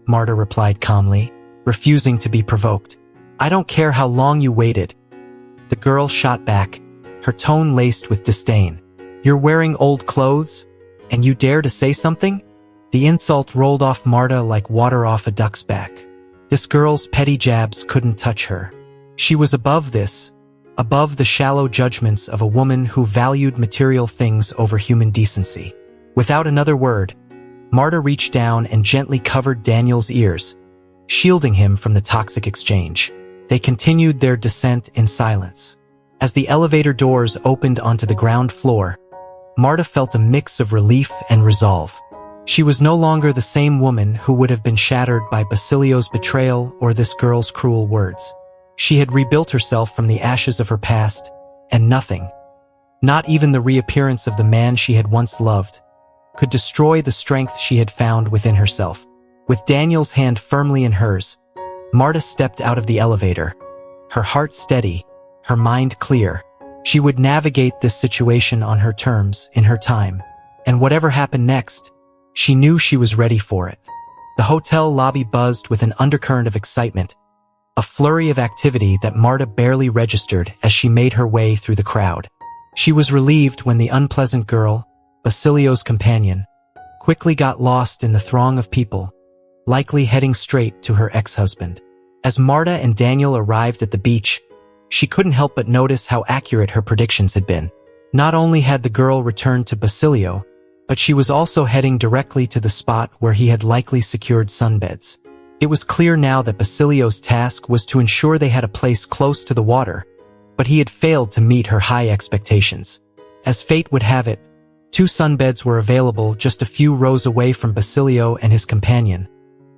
Marta replied calmly, refusing to be provoked. "I don't care how long you waited," the girl shot back, her tone laced with disdain. "You're wearing old clothes, and you dare to say something?" The insult rolled off Marta like water off a duck's back. This girl's petty jabs couldn't touch her. She was above this, above the shallow judgments of a woman who valued material things over human decency. Without another word, Marta reached down and gently covered Daniel's ears, shielding him from the toxic exchange. They continued their descent in silence. As the elevator doors opened onto the ground floor, Marta felt a mix of relief and resolve. She was no longer the same woman who would have been shattered by Basilio's betrayal or this girl's cruel words. She had rebuilt herself from the ashes of her past, and nothing, not even the reappearance of the man she had once loved, could destroy the strength she had found within herself. With Daniel's hand firmly in hers, Marta stepped out of the elevator, her heart steady, her mind clear. She would navigate this situation on her terms, in her time, and whatever happened next, she knew she was ready for it. The hotel lobby buzzed with an undercurrent of excitement, a flurry of activity that Marta barely registered as she made her way through the crowd. She was relieved when the unpleasant girl, Basilio's companion, quickly got lost in the throng of people, likely heading straight to her ex-husband. As Marta and Daniel arrived at the beach, she couldn't help but notice how accurate her predictions had been. Not only had the girl returned to Basilio, but she was also heading directly to the spot where he had likely secured sunbeds. It was clear now that Basilio's task was to ensure they had a place close to the water, but he had failed to meet her high expectations. As fate would have it, 2 sunbeds were available just a few rows away from Basilio and his companion,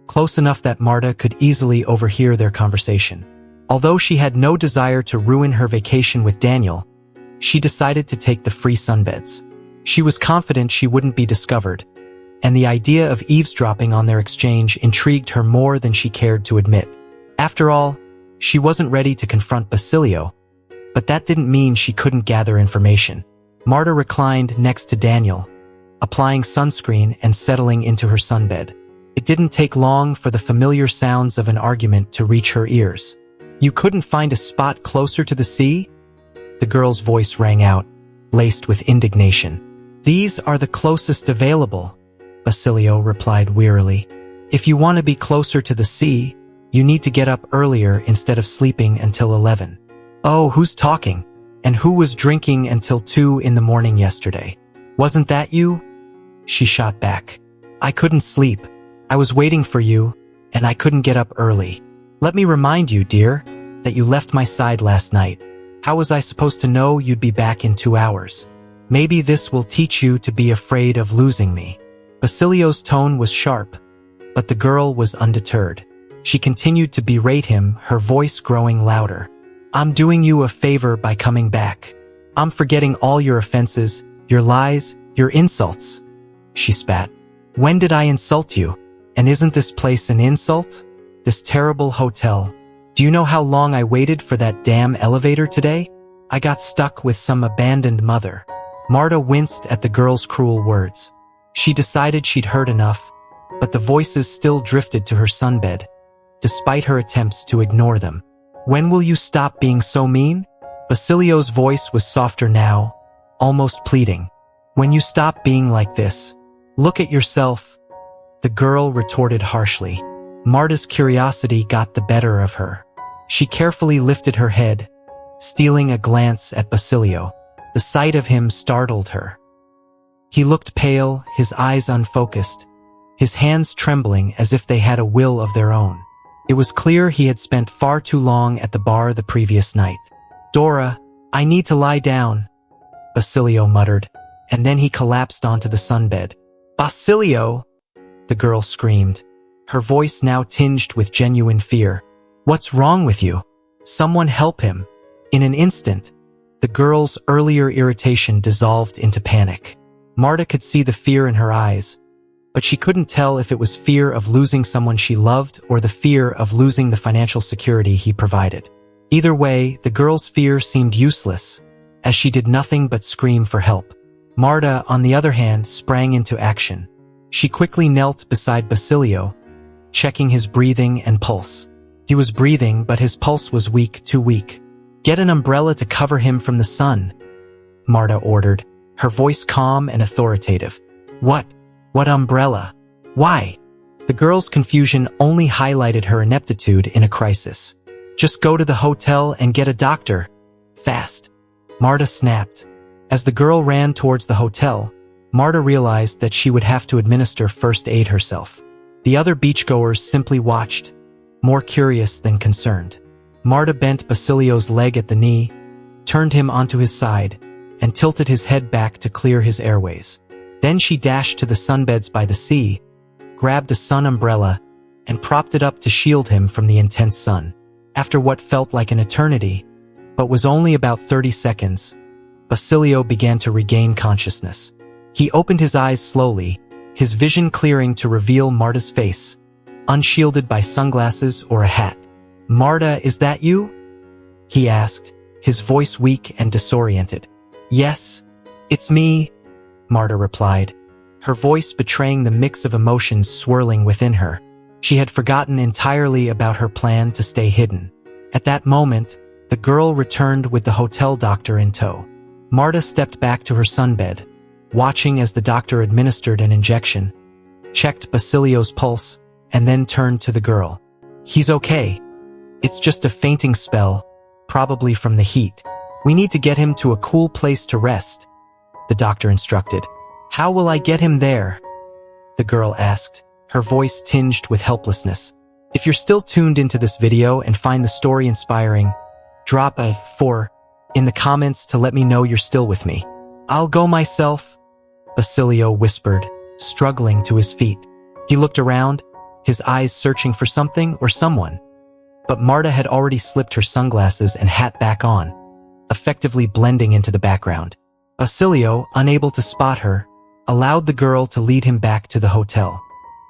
close enough that Marta could easily overhear their conversation. Although she had no desire to ruin her vacation with Daniel, she decided to take the free sunbeds. She was confident she wouldn't be discovered, and the idea of eavesdropping on their exchange intrigued her more than she cared to admit. After all, she wasn't ready to confront Basilio, but that didn't mean she couldn't gather information. Marta reclined next to Daniel, applying sunscreen and settling into her sunbed. It didn't take long for the familiar sounds of an argument to reach her ears. "You couldn't find a spot closer to the sea?" The girl's voice rang out, laced with indignation. "These are the closest available," Basilio replied wearily. "If you want to be closer to the sea, you need to get up earlier instead of sleeping until 11. "Oh, who's talking? And who was drinking until 2 in the morning yesterday? Wasn't that you?" She shot back. "I couldn't sleep. I was waiting for you, and I couldn't get up early. Let me remind you, dear, that you left my side last night. How was I supposed to know you'd be back in 2 hours? Maybe this will teach you to be afraid of losing me." Basilio's tone was sharp, but the girl was undeterred. She continued to berate him, her voice growing louder. "I'm doing you a favor by coming back. I'm forgetting all your offenses, your lies, your insults." She spat. "When did I insult you? And isn't this place an insult? This terrible hotel. Do you know how long I waited for that damn elevator today? I got stuck with some abandoned mother." Marta winced at the girl's cruel words. She decided she'd heard enough, but the voices still drifted to her sunbed, despite her attempts to ignore them. "When will you stop being so mean?" Basilio's voice was softer now, almost pleading. "When you stop being like this, look at yourself," the girl retorted harshly. Marta's curiosity got the better of her. She carefully lifted her head, stealing a glance at Basilio. The sight of him startled her. He looked pale, his eyes unfocused, his hands trembling as if they had a will of their own. It was clear he had spent far too long at the bar the previous night. "Dora, I need to lie down," Basilio muttered, and then he collapsed onto the sunbed. "Basilio!" the girl screamed, her voice now tinged with genuine fear. "What's wrong with you? Someone help him." In an instant, the girl's earlier irritation dissolved into panic. Marta could see the fear in her eyes, but she couldn't tell if it was fear of losing someone she loved or the fear of losing the financial security he provided. Either way, the girl's fear seemed useless, as she did nothing but scream for help. Marta, on the other hand, sprang into action. She quickly knelt beside Basilio, checking his breathing and pulse. He was breathing, but his pulse was weak, too weak. "Get an umbrella to cover him from the sun," Marta ordered, her voice calm and authoritative. What umbrella? Why?" The girl's confusion only highlighted her ineptitude in a crisis. "Just go to the hotel and get a doctor. Fast," Marta snapped. As the girl ran towards the hotel, Marta realized that she would have to administer first aid herself. The other beachgoers simply watched, more curious than concerned. Marta bent Basilio's leg at the knee, turned him onto his side, and tilted his head back to clear his airways. Then she dashed to the sunbeds by the sea, grabbed a sun umbrella, and propped it up to shield him from the intense sun. After what felt like an eternity, but was only about 30 seconds, Basilio began to regain consciousness. He opened his eyes slowly, his vision clearing to reveal Marta's face, unshielded by sunglasses or a hat. "Marta, is that you?" he asked, his voice weak and disoriented. "Yes, it's me," Marta replied, her voice betraying the mix of emotions swirling within her. She had forgotten entirely about her plan to stay hidden. At that moment, the girl returned with the hotel doctor in tow. Marta stepped back to her sunbed, watching as the doctor administered an injection, checked Basilio's pulse, and then turned to the girl. "He's okay. It's just a fainting spell, probably from the heat. We need to get him to a cool place to rest," the doctor instructed. "How will I get him there?" the girl asked, her voice tinged with helplessness. If you're still tuned into this video and find the story inspiring, drop a 4 in the comments to let me know you're still with me. "I'll go myself," Basilio whispered, struggling to his feet. He looked around, his eyes searching for something or someone. But Marta had already slipped her sunglasses and hat back on, effectively blending into the background. Basilio, unable to spot her, allowed the girl to lead him back to the hotel.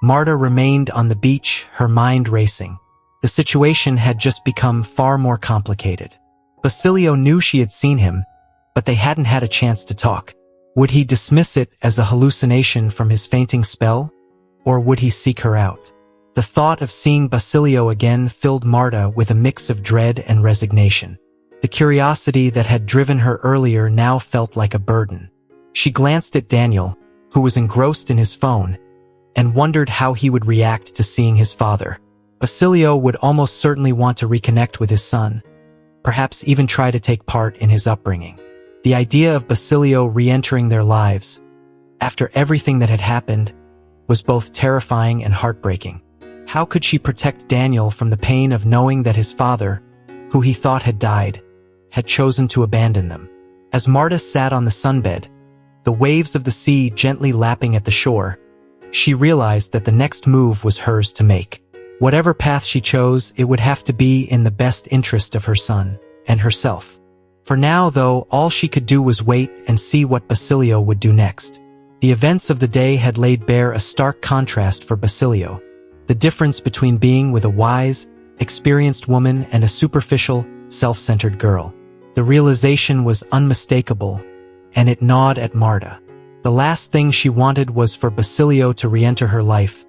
Marta remained on the beach, her mind racing. The situation had just become far more complicated. Basilio knew she had seen him, but they hadn't had a chance to talk. Would he dismiss it as a hallucination from his fainting spell, or would he seek her out? The thought of seeing Basilio again filled Marta with a mix of dread and resignation. The curiosity that had driven her earlier now felt like a burden. She glanced at Daniel, who was engrossed in his phone, and wondered how he would react to seeing his father. Basilio would almost certainly want to reconnect with his son, perhaps even try to take part in his upbringing. The idea of Basilio re-entering their lives, after everything that had happened, was both terrifying and heartbreaking. How could she protect Daniel from the pain of knowing that his father, who he thought had died, had chosen to abandon them? As Marta sat on the sunbed, the waves of the sea gently lapping at the shore, she realized that the next move was hers to make. Whatever path she chose, it would have to be in the best interest of her son and herself. For now, though, all she could do was wait and see what Basilio would do next. The events of the day had laid bare a stark contrast for Basilio. The difference between being with a wise, experienced woman and a superficial, self-centered girl. The realization was unmistakable, and it gnawed at Marta. The last thing she wanted was for Basilio to re-enter her life,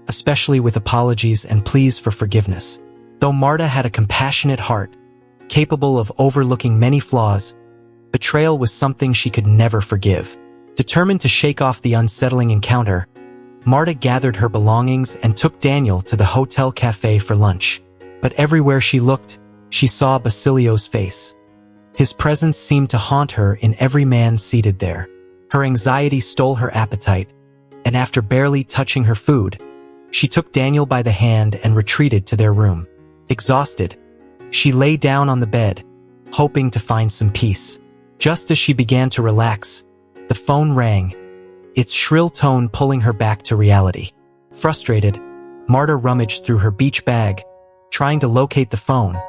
especially with apologies and pleas for forgiveness. Though Marta had a compassionate heart, capable of overlooking many flaws, betrayal was something she could never forgive. Determined to shake off the unsettling encounter, Marta gathered her belongings and took Daniel to the hotel cafe for lunch. But everywhere she looked, she saw Basilio's face. His presence seemed to haunt her in every man seated there. Her anxiety stole her appetite, and after barely touching her food, she took Daniel by the hand and retreated to their room. Exhausted, she lay down on the bed, hoping to find some peace. Just as she began to relax, the phone rang, its shrill tone pulling her back to reality. Frustrated, Marta rummaged through her beach bag, trying to locate the phone,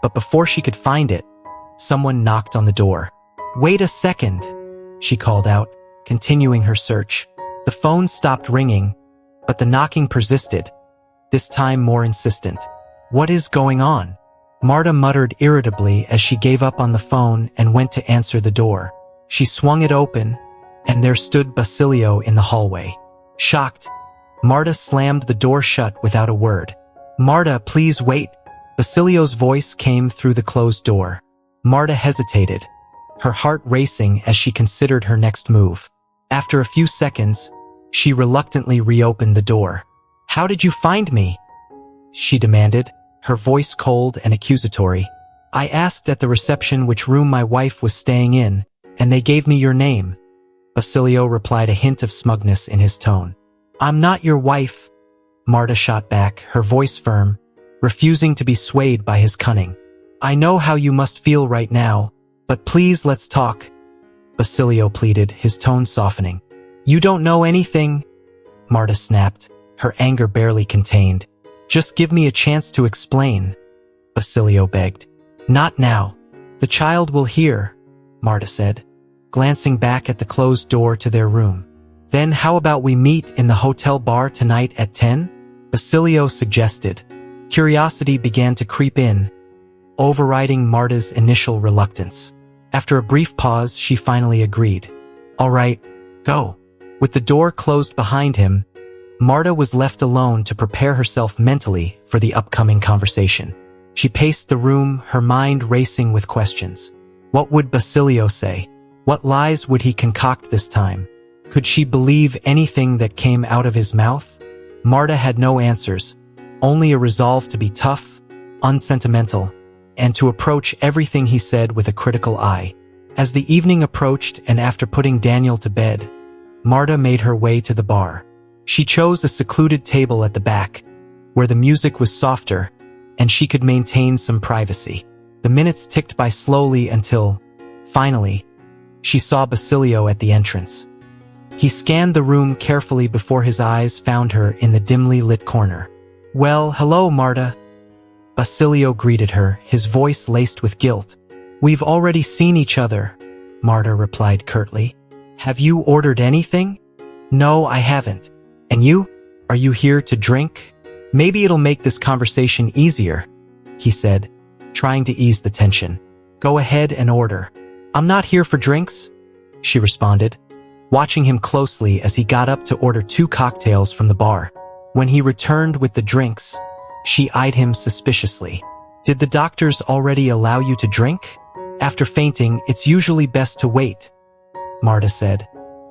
but before she could find it, someone knocked on the door. "Wait a second," she called out, continuing her search. The phone stopped ringing, but the knocking persisted, this time more insistent. "What is going on?" Marta muttered irritably as she gave up on the phone and went to answer the door. She swung it open, and there stood Basilio in the hallway. Shocked, Marta slammed the door shut without a word. "Marta, please wait." Basilio's voice came through the closed door. Marta hesitated, her heart racing as she considered her next move. After a few seconds, she reluctantly reopened the door. "How did you find me?" she demanded, her voice cold and accusatory. "I asked at the reception which room my wife was staying in, and they gave me your name." Basilio replied, a hint of smugness in his tone. "I'm not your wife," Marta shot back, her voice firm, refusing to be swayed by his cunning. "I know how you must feel right now, but please let's talk," Basilio pleaded, his tone softening. "You don't know anything," Marta snapped, her anger barely contained. "Just give me a chance to explain," Basilio begged. "Not now. The child will hear," Marta said, glancing back at the closed door to their room. "Then how about we meet in the hotel bar tonight at 10? Basilio suggested. Curiosity began to creep in, overriding Marta's initial reluctance. After a brief pause, she finally agreed. "All right, go." With the door closed behind him, Marta was left alone to prepare herself mentally for the upcoming conversation. She paced the room, her mind racing with questions. What would Basilio say? What lies would he concoct this time? Could she believe anything that came out of his mouth? Marta had no answers, only a resolve to be tough, unsentimental, and to approach everything he said with a critical eye. As the evening approached and after putting Daniel to bed, Marta made her way to the bar. She chose a secluded table at the back, where the music was softer, and she could maintain some privacy. The minutes ticked by slowly until, finally, she saw Basilio at the entrance. He scanned the room carefully before his eyes found her in the dimly lit corner. "Well, hello, Marta." Basilio greeted her, his voice laced with guilt. "We've already seen each other," Marta replied curtly. "Have you ordered anything?" No, I haven't. And you? Are you here to drink? Maybe it'll make this conversation easier, he said, trying to ease the tension. Go ahead and order. I'm not here for drinks, she responded, watching him closely as he got up to order 2 cocktails from the bar. When he returned with the drinks, she eyed him suspiciously. Did the doctors already allow you to drink? After fainting, it's usually best to wait, Marta said,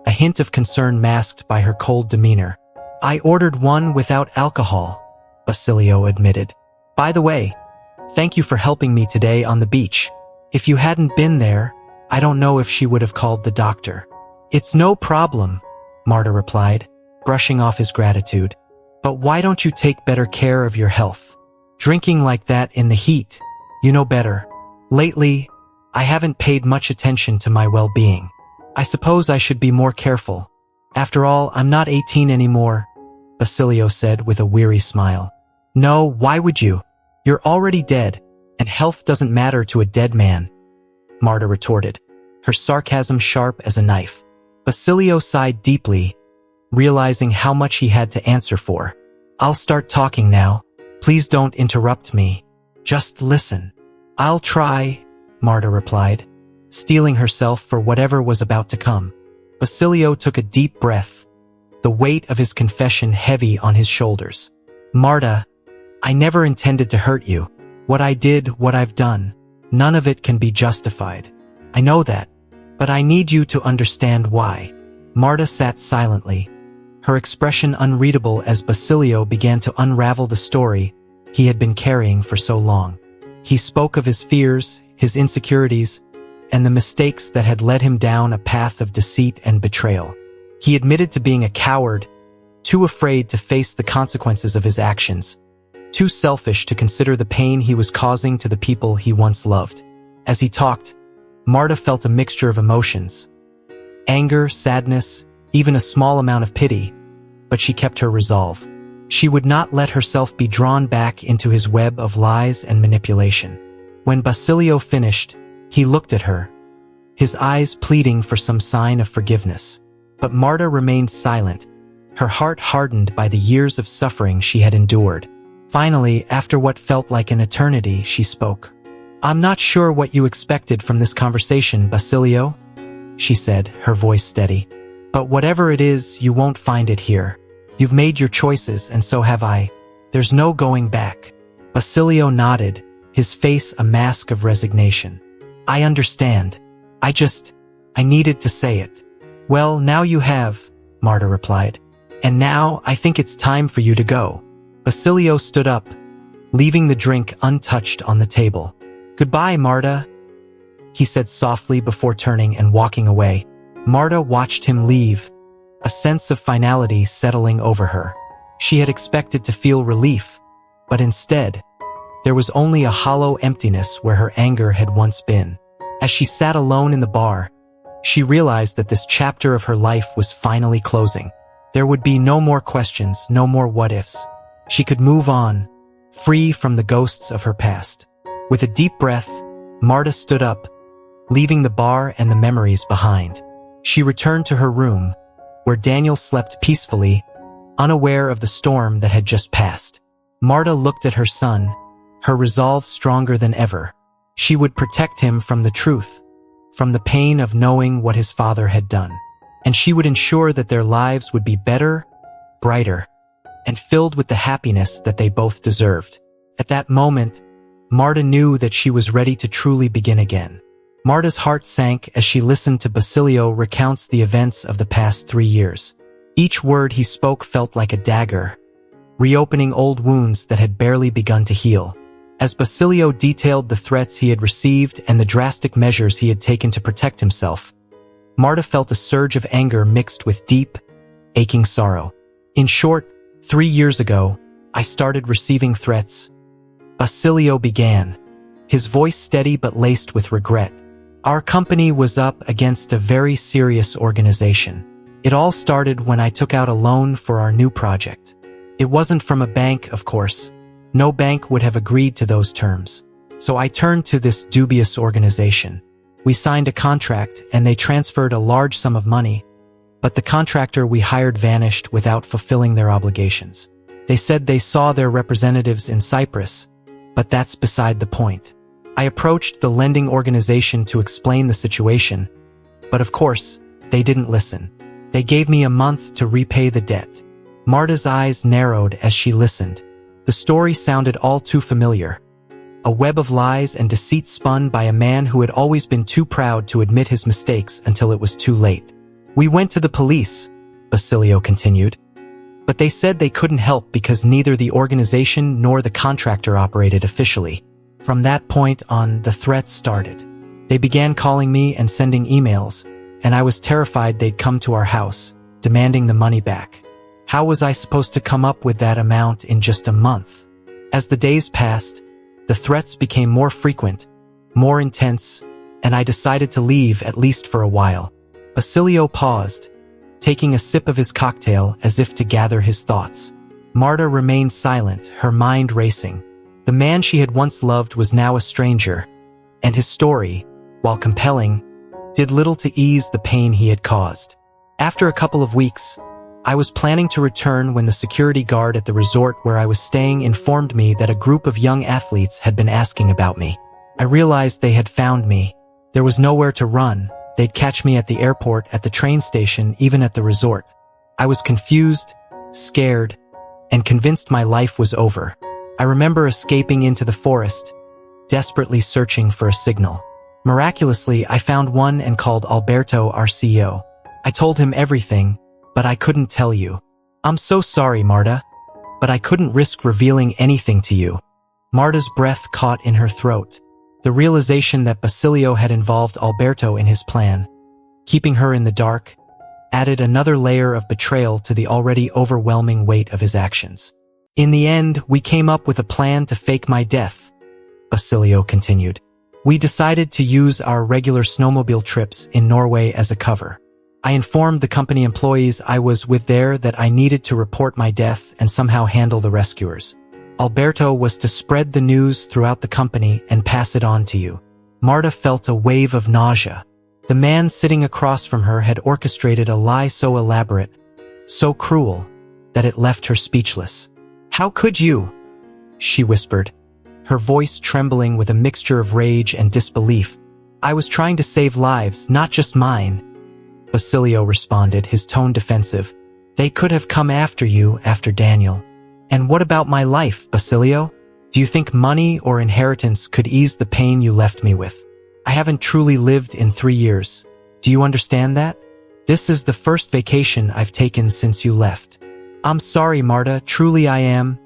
a hint of concern masked by her cold demeanor. I ordered one without alcohol, Basilio admitted. By the way, thank you for helping me today on the beach. If you hadn't been there, I don't know if she would have called the doctor. It's no problem, Marta replied, brushing off his gratitude. But why don't you take better care of your health? Drinking like that in the heat, you know better. Lately, I haven't paid much attention to my well-being. I suppose I should be more careful. After all, I'm not 18 anymore, Basilio said with a weary smile. No, why would you? You're already dead, and health doesn't matter to a dead man, Marta retorted, her sarcasm sharp as a knife. Basilio sighed deeply, realizing how much he had to answer for. I'll start talking now. Please don't interrupt me. Just listen. I'll try, Marta replied, steeling herself for whatever was about to come. Basilio took a deep breath, the weight of his confession heavy on his shoulders. Marta, I never intended to hurt you. What I did, what I've done, none of it can be justified. I know that, but I need you to understand why. Marta sat silently, her expression unreadable as Basilio began to unravel the story he had been carrying for so long. He spoke of his fears, his insecurities, and the mistakes that had led him down a path of deceit and betrayal. He admitted to being a coward, too afraid to face the consequences of his actions, too selfish to consider the pain he was causing to the people he once loved. As he talked, Marta felt a mixture of emotions: anger, sadness, even a small amount of pity, but she kept her resolve. She would not let herself be drawn back into his web of lies and manipulation. When Basilio finished, he looked at her, his eyes pleading for some sign of forgiveness. But Marta remained silent, her heart hardened by the years of suffering she had endured. Finally, after what felt like an eternity, she spoke. I'm not sure what you expected from this conversation, Basilio, she said, her voice steady. But whatever it is, you won't find it here. You've made your choices, and so have I. There's no going back. Basilio nodded, his face a mask of resignation. I understand. I needed to say it. Well, now you have, Marta replied. And now, I think it's time for you to go. Basilio stood up, leaving the drink untouched on the table. Goodbye, Marta, he said softly before turning and walking away. Marta watched him leave, a sense of finality settling over her. She had expected to feel relief, but instead, there was only a hollow emptiness where her anger had once been. As she sat alone in the bar, she realized that this chapter of her life was finally closing. There would be no more questions, no more what-ifs. She could move on, free from the ghosts of her past. With a deep breath, Marta stood up, leaving the bar and the memories behind. She returned to her room, where Daniel slept peacefully, unaware of the storm that had just passed. Marta looked at her son, her resolve stronger than ever. She would protect him from the truth, from the pain of knowing what his father had done. And she would ensure that their lives would be better, brighter, and filled with the happiness that they both deserved. At that moment, Marta knew that she was ready to truly begin again. Marta's heart sank as she listened to Basilio recounts the events of the past 3 years. Each word he spoke felt like a dagger, reopening old wounds that had barely begun to heal. As Basilio detailed the threats he had received and the drastic measures he had taken to protect himself, Marta felt a surge of anger mixed with deep, aching sorrow. In short, 3 years ago, I started receiving threats. Basilio began, his voice steady but laced with regret. Our company was up against a very serious organization. It all started when I took out a loan for our new project. It wasn't from a bank, of course. No bank would have agreed to those terms. So I turned to this dubious organization. We signed a contract and they transferred a large sum of money, but the contractor we hired vanished without fulfilling their obligations. They said they saw their representatives in Cyprus, but that's beside the point. I approached the lending organization to explain the situation, but of course, they didn't listen. They gave me a month to repay the debt. Marta's eyes narrowed as she listened. The story sounded all too familiar. A web of lies and deceit spun by a man who had always been too proud to admit his mistakes until it was too late. We went to the police, Basilio continued, but they said they couldn't help because neither the organization nor the contractor operated officially. From that point on, the threats started. They began calling me and sending emails, and I was terrified they'd come to our house, demanding the money back. How was I supposed to come up with that amount in just a month? As the days passed, the threats became more frequent, more intense, and I decided to leave at least for a while. Basilio paused, taking a sip of his cocktail as if to gather his thoughts. Marta remained silent, her mind racing. The man she had once loved was now a stranger, and his story, while compelling, did little to ease the pain he had caused. After a couple of weeks, I was planning to return when the security guard at the resort where I was staying informed me that a group of young athletes had been asking about me. I realized they had found me. There was nowhere to run. They'd catch me at the airport, at the train station, even at the resort. I was confused, scared, and convinced my life was over. I remember escaping into the forest, desperately searching for a signal. Miraculously, I found one and called Alberto, our CEO. I told him everything, but I couldn't tell you. I'm so sorry, Marta, but I couldn't risk revealing anything to you. Marta's breath caught in her throat. The realization that Basilio had involved Alberto in his plan, keeping her in the dark, added another layer of betrayal to the already overwhelming weight of his actions. In the end, we came up with a plan to fake my death, Basilio continued. We decided to use our regular snowmobile trips in Norway as a cover. I informed the company employees I was with there that I needed to report my death and somehow handle the rescuers. Alberto was to spread the news throughout the company and pass it on to you. Marta felt a wave of nausea. The man sitting across from her had orchestrated a lie so elaborate, so cruel, that it left her speechless. How could you? She whispered, her voice trembling with a mixture of rage and disbelief. I was trying to save lives, not just mine. Basilio responded, his tone defensive. They could have come after you after Daniel. And what about my life, Basilio? Do you think money or inheritance could ease the pain you left me with? I haven't truly lived in 3 years. Do you understand that? This is the first vacation I've taken since you left. I'm sorry, Marta, truly I am,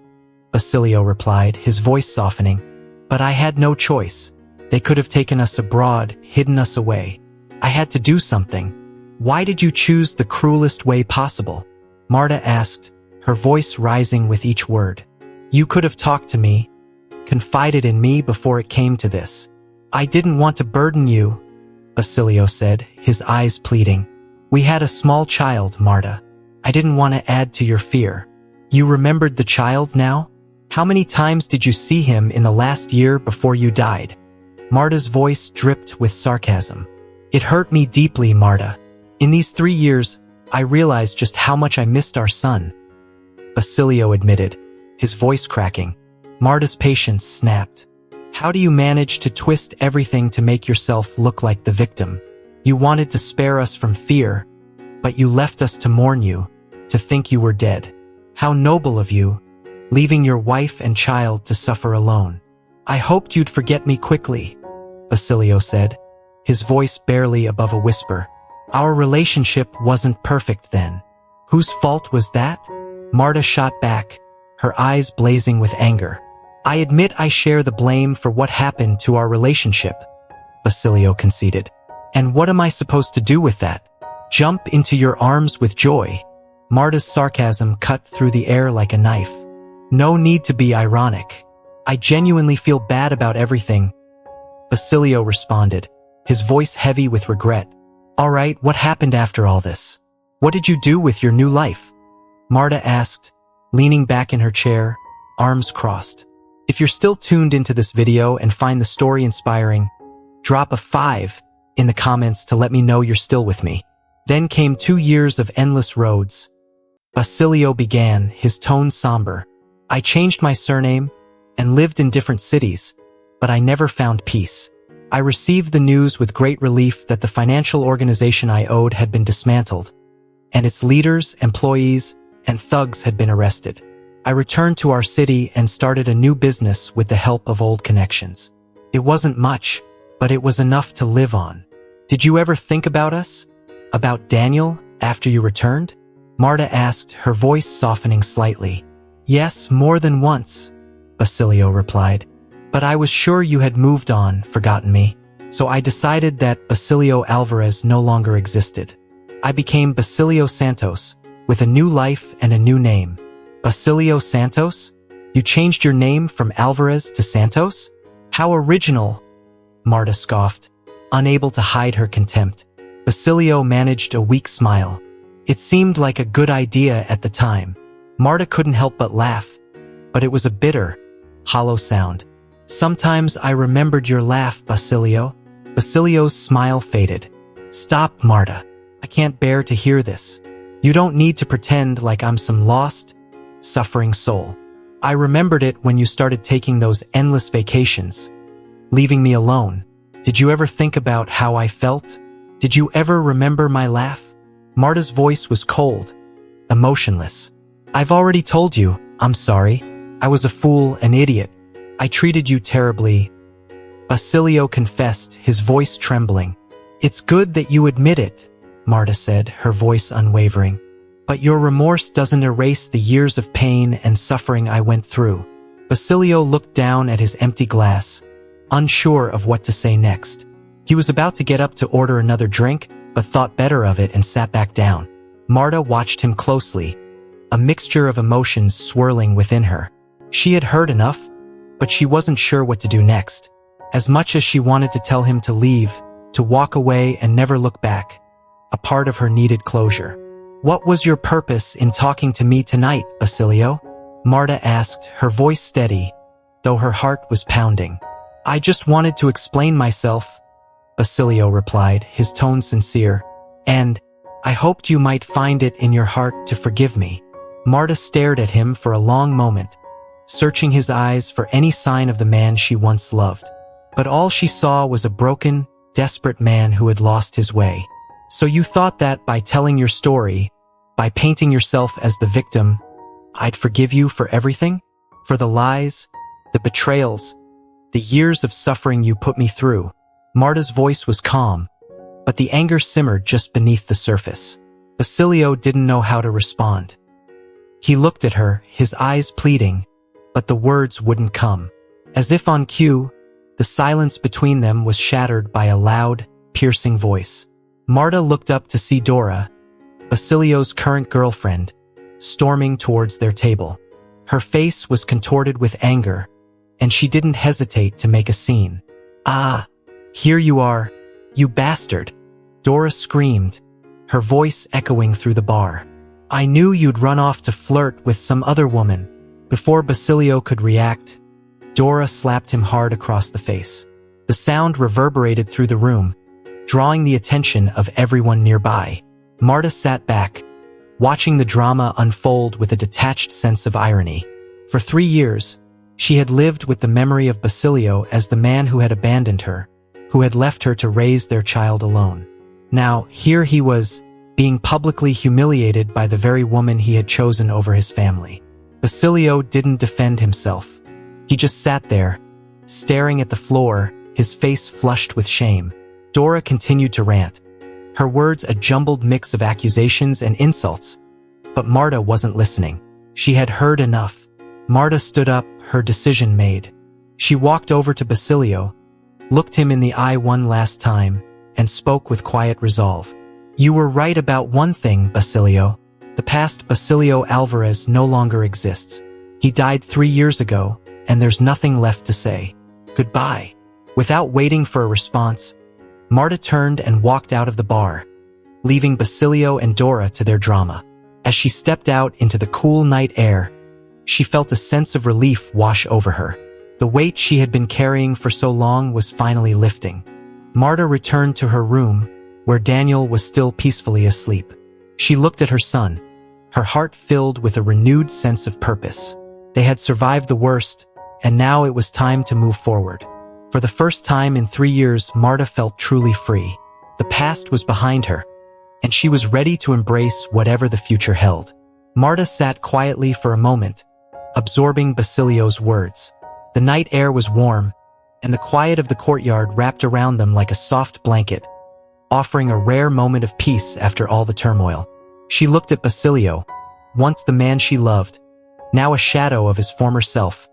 Basilio replied, his voice softening. But I had no choice. They could have taken us abroad, hidden us away. I had to do something. Why did you choose the cruelest way possible? Marta asked, her voice rising with each word. You could have talked to me, confided in me before it came to this. I didn't want to burden you, Basilio said, his eyes pleading. We had a small child, Marta. I didn't want to add to your fear. You remembered the child now? How many times did you see him in the last year before you died? Marta's voice dripped with sarcasm. It hurt me deeply, Marta. In these 3 years, I realized just how much I missed our son. Basilio admitted, his voice cracking. Marta's patience snapped. How do you manage to twist everything to make yourself look like the victim? You wanted to spare us from fear, but you left us to mourn you, to think you were dead. How noble of you, leaving your wife and child to suffer alone. I hoped you'd forget me quickly, Basilio said, his voice barely above a whisper. Our relationship wasn't perfect then. Whose fault was that? Marta shot back, her eyes blazing with anger. I admit I share the blame for what happened to our relationship, Basilio conceded. And what am I supposed to do with that? Jump into your arms with joy? Marta's sarcasm cut through the air like a knife. No need to be ironic. I genuinely feel bad about everything, Basilio responded, his voice heavy with regret. All right, what happened after all this? What did you do with your new life? Marta asked, leaning back in her chair, arms crossed. If you're still tuned into this video and find the story inspiring, drop a 5 in the comments to let me know you're still with me. Then came 2 years of endless roads. Basilio began, his tone somber. I changed my surname and lived in different cities, but I never found peace. I received the news with great relief that the financial organization I owed had been dismantled, and its leaders, employees, and thugs had been arrested. I returned to our city and started a new business with the help of old connections. It wasn't much, but it was enough to live on. Did you ever think about us? About Daniel, after you returned? Marta asked, her voice softening slightly. Yes, more than once, Basilio replied. But I was sure you had moved on, forgotten me. So I decided that Basilio Alvarez no longer existed. I became Basilio Santos, with a new life and a new name. Basilio Santos? You changed your name from Alvarez to Santos? How original, Marta scoffed, unable to hide her contempt. Basilio managed a weak smile. It seemed like a good idea at the time. Marta couldn't help but laugh, but it was a bitter, hollow sound. Sometimes I remembered your laugh, Basilio. Basilio's smile faded. Stop, Marta. I can't bear to hear this. You don't need to pretend like I'm some lost, suffering soul. I remembered it when you started taking those endless vacations, leaving me alone. Did you ever think about how I felt? Did you ever remember my laugh? Marta's voice was cold, emotionless. I've already told you, I'm sorry. I was a fool, an idiot. I treated you terribly. Basilio confessed, his voice trembling. It's good that you admit it, Marta said, her voice unwavering. But your remorse doesn't erase the years of pain and suffering I went through. Basilio looked down at his empty glass, unsure of what to say next. He was about to get up to order another drink, but thought better of it and sat back down. Marta watched him closely, a mixture of emotions swirling within her. She had heard enough, but she wasn't sure what to do next. As much as she wanted to tell him to leave, to walk away and never look back, a part of her needed closure. What was your purpose in talking to me tonight, Basilio? Marta asked, her voice steady, though her heart was pounding. I just wanted to explain myself, Basilio replied, his tone sincere. And I hoped you might find it in your heart to forgive me. Marta stared at him for a long moment, searching his eyes for any sign of the man she once loved. But all she saw was a broken, desperate man who had lost his way. So you thought that by telling your story, by painting yourself as the victim, I'd forgive you for everything? For the lies, the betrayals, the years of suffering you put me through? Marta's voice was calm, but the anger simmered just beneath the surface. Basilio didn't know how to respond. He looked at her, his eyes pleading, but the words wouldn't come. As if on cue, the silence between them was shattered by a loud, piercing voice. Marta looked up to see Dora, Basilio's current girlfriend, storming towards their table. Her face was contorted with anger, and she didn't hesitate to make a scene. Ah, here you are, you bastard! Dora screamed, her voice echoing through the bar. I knew you'd run off to flirt with some other woman. Before Basilio could react, Dora slapped him hard across the face. The sound reverberated through the room, drawing the attention of everyone nearby. Marta sat back, watching the drama unfold with a detached sense of irony. For 3 years, she had lived with the memory of Basilio as the man who had abandoned her, who had left her to raise their child alone. Now, here he was, being publicly humiliated by the very woman he had chosen over his family. Basilio didn't defend himself. He just sat there, staring at the floor, his face flushed with shame. Dora continued to rant, her words a jumbled mix of accusations and insults. But Marta wasn't listening. She had heard enough. Marta stood up, her decision made. She walked over to Basilio, looked him in the eye one last time, and spoke with quiet resolve. You were right about one thing, Basilio. The past Basilio Alvarez no longer exists. He died 3 years ago, and there's nothing left to say. Goodbye. Without waiting for a response, Marta turned and walked out of the bar, leaving Basilio and Dora to their drama. As she stepped out into the cool night air, she felt a sense of relief wash over her. The weight she had been carrying for so long was finally lifting. Marta returned to her room, where Daniel was still peacefully asleep. She looked at her son, her heart filled with a renewed sense of purpose. They had survived the worst, and now it was time to move forward. For the first time in 3 years, Marta felt truly free. The past was behind her, and she was ready to embrace whatever the future held. Marta sat quietly for a moment, absorbing Basilio's words. The night air was warm, and the quiet of the courtyard wrapped around them like a soft blanket, offering a rare moment of peace after all the turmoil. She looked at Basilio, once the man she loved, now a shadow of his former self,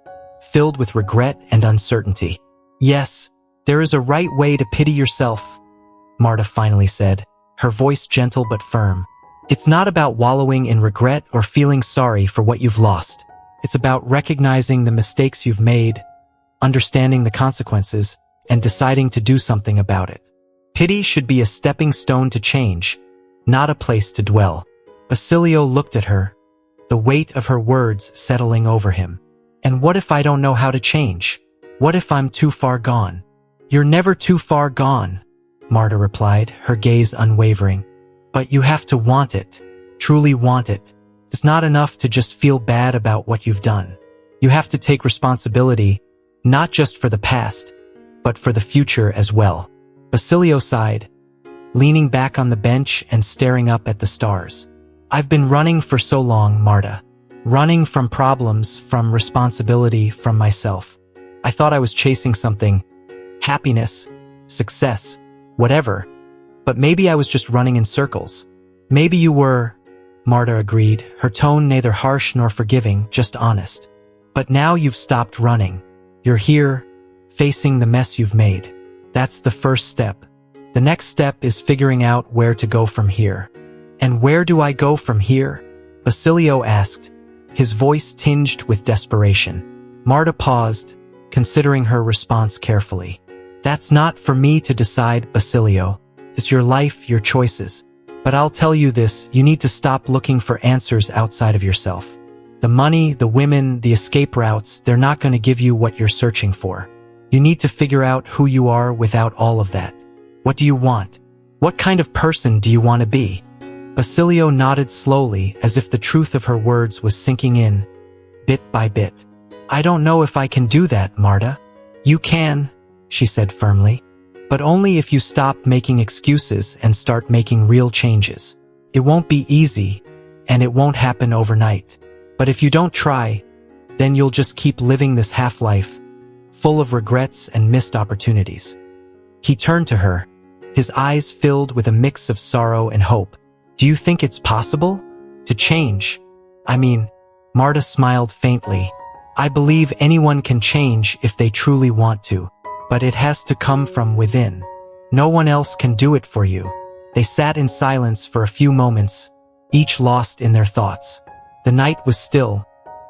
filled with regret and uncertainty. "Yes, there is a right way to pity yourself," Marta finally said, her voice gentle but firm. "It's not about wallowing in regret or feeling sorry for what you've lost. It's about recognizing the mistakes you've made, understanding the consequences, and deciding to do something about it. Pity should be a stepping stone to change, not a place to dwell." Basilio looked at her, the weight of her words settling over him. "And what if I don't know how to change? What if I'm too far gone?" "You're never too far gone," Marta replied, her gaze unwavering. "But you have to want it, truly want it. It's not enough to just feel bad about what you've done. You have to take responsibility, not just for the past, but for the future as well." Basilio sighed, leaning back on the bench and staring up at the stars. "I've been running for so long, Marta. Running from problems, from responsibility, from myself. I thought I was chasing something, happiness, success, whatever. But maybe I was just running in circles." "Maybe you were," Marta agreed, her tone neither harsh nor forgiving, just honest. "But now you've stopped running. You're here, facing the mess you've made. That's the first step. The next step is figuring out where to go from here." "And where do I go from here?" Basilio asked, his voice tinged with desperation. Marta paused, considering her response carefully. "That's not for me to decide, Basilio. It's your life, your choices. But I'll tell you this, you need to stop looking for answers outside of yourself. The money, the women, the escape routes, they're not going to give you what you're searching for. You need to figure out who you are without all of that. What do you want? What kind of person do you want to be?" Basilio nodded slowly, as if the truth of her words was sinking in, bit by bit. "I don't know if I can do that, Marta." "You can," she said firmly. "But only if you stop making excuses and start making real changes. It won't be easy, and it won't happen overnight. But if you don't try, then you'll just keep living this half-life, full of regrets and missed opportunities." He turned to her, his eyes filled with a mix of sorrow and hope. "Do you think it's possible? To change? I mean," Marta smiled faintly, "I believe anyone can change if they truly want to. But it has to come from within. No one else can do it for you." They sat in silence for a few moments, each lost in their thoughts. The night was still.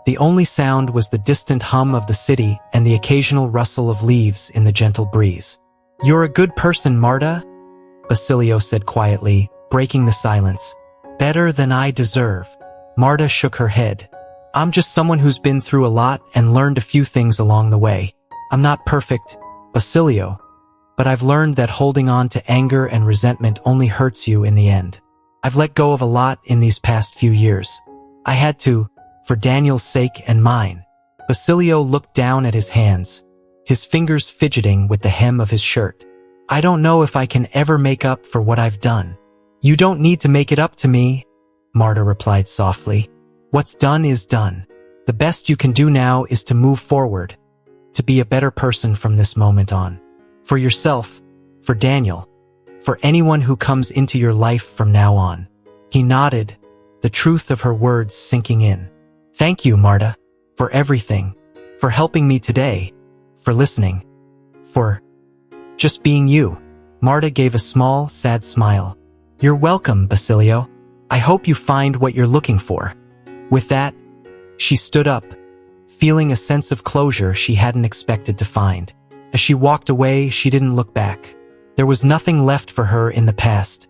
The only sound was the distant hum of the city and the occasional rustle of leaves in the gentle breeze. "You're a good person, Marta," Basilio said quietly, breaking the silence. "Better than I deserve." Marta shook her head. "I'm just someone who's been through a lot and learned a few things along the way. I'm not perfect, Basilio, but I've learned that holding on to anger and resentment only hurts you in the end. I've let go of a lot in these past few years. I had to, for Daniel's sake and mine." Basilio looked down at his hands, his fingers fidgeting with the hem of his shirt. "I don't know if I can ever make up for what I've done." "You don't need to make it up to me," Marta replied softly. "What's done is done. The best you can do now is to move forward, to be a better person from this moment on. For yourself, for Daniel, for anyone who comes into your life from now on." He nodded, the truth of her words sinking in. "Thank you, Marta, for everything, for helping me today, for listening, for just being you." Marta gave a small, sad smile. "You're welcome, Basilio. I hope you find what you're looking for." With that, she stood up, feeling a sense of closure she hadn't expected to find. As she walked away, she didn't look back. There was nothing left for her in the past,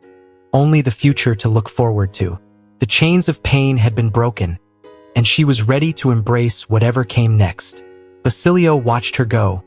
only the future to look forward to. The chains of pain had been broken, and she was ready to embrace whatever came next. Basilio watched her go,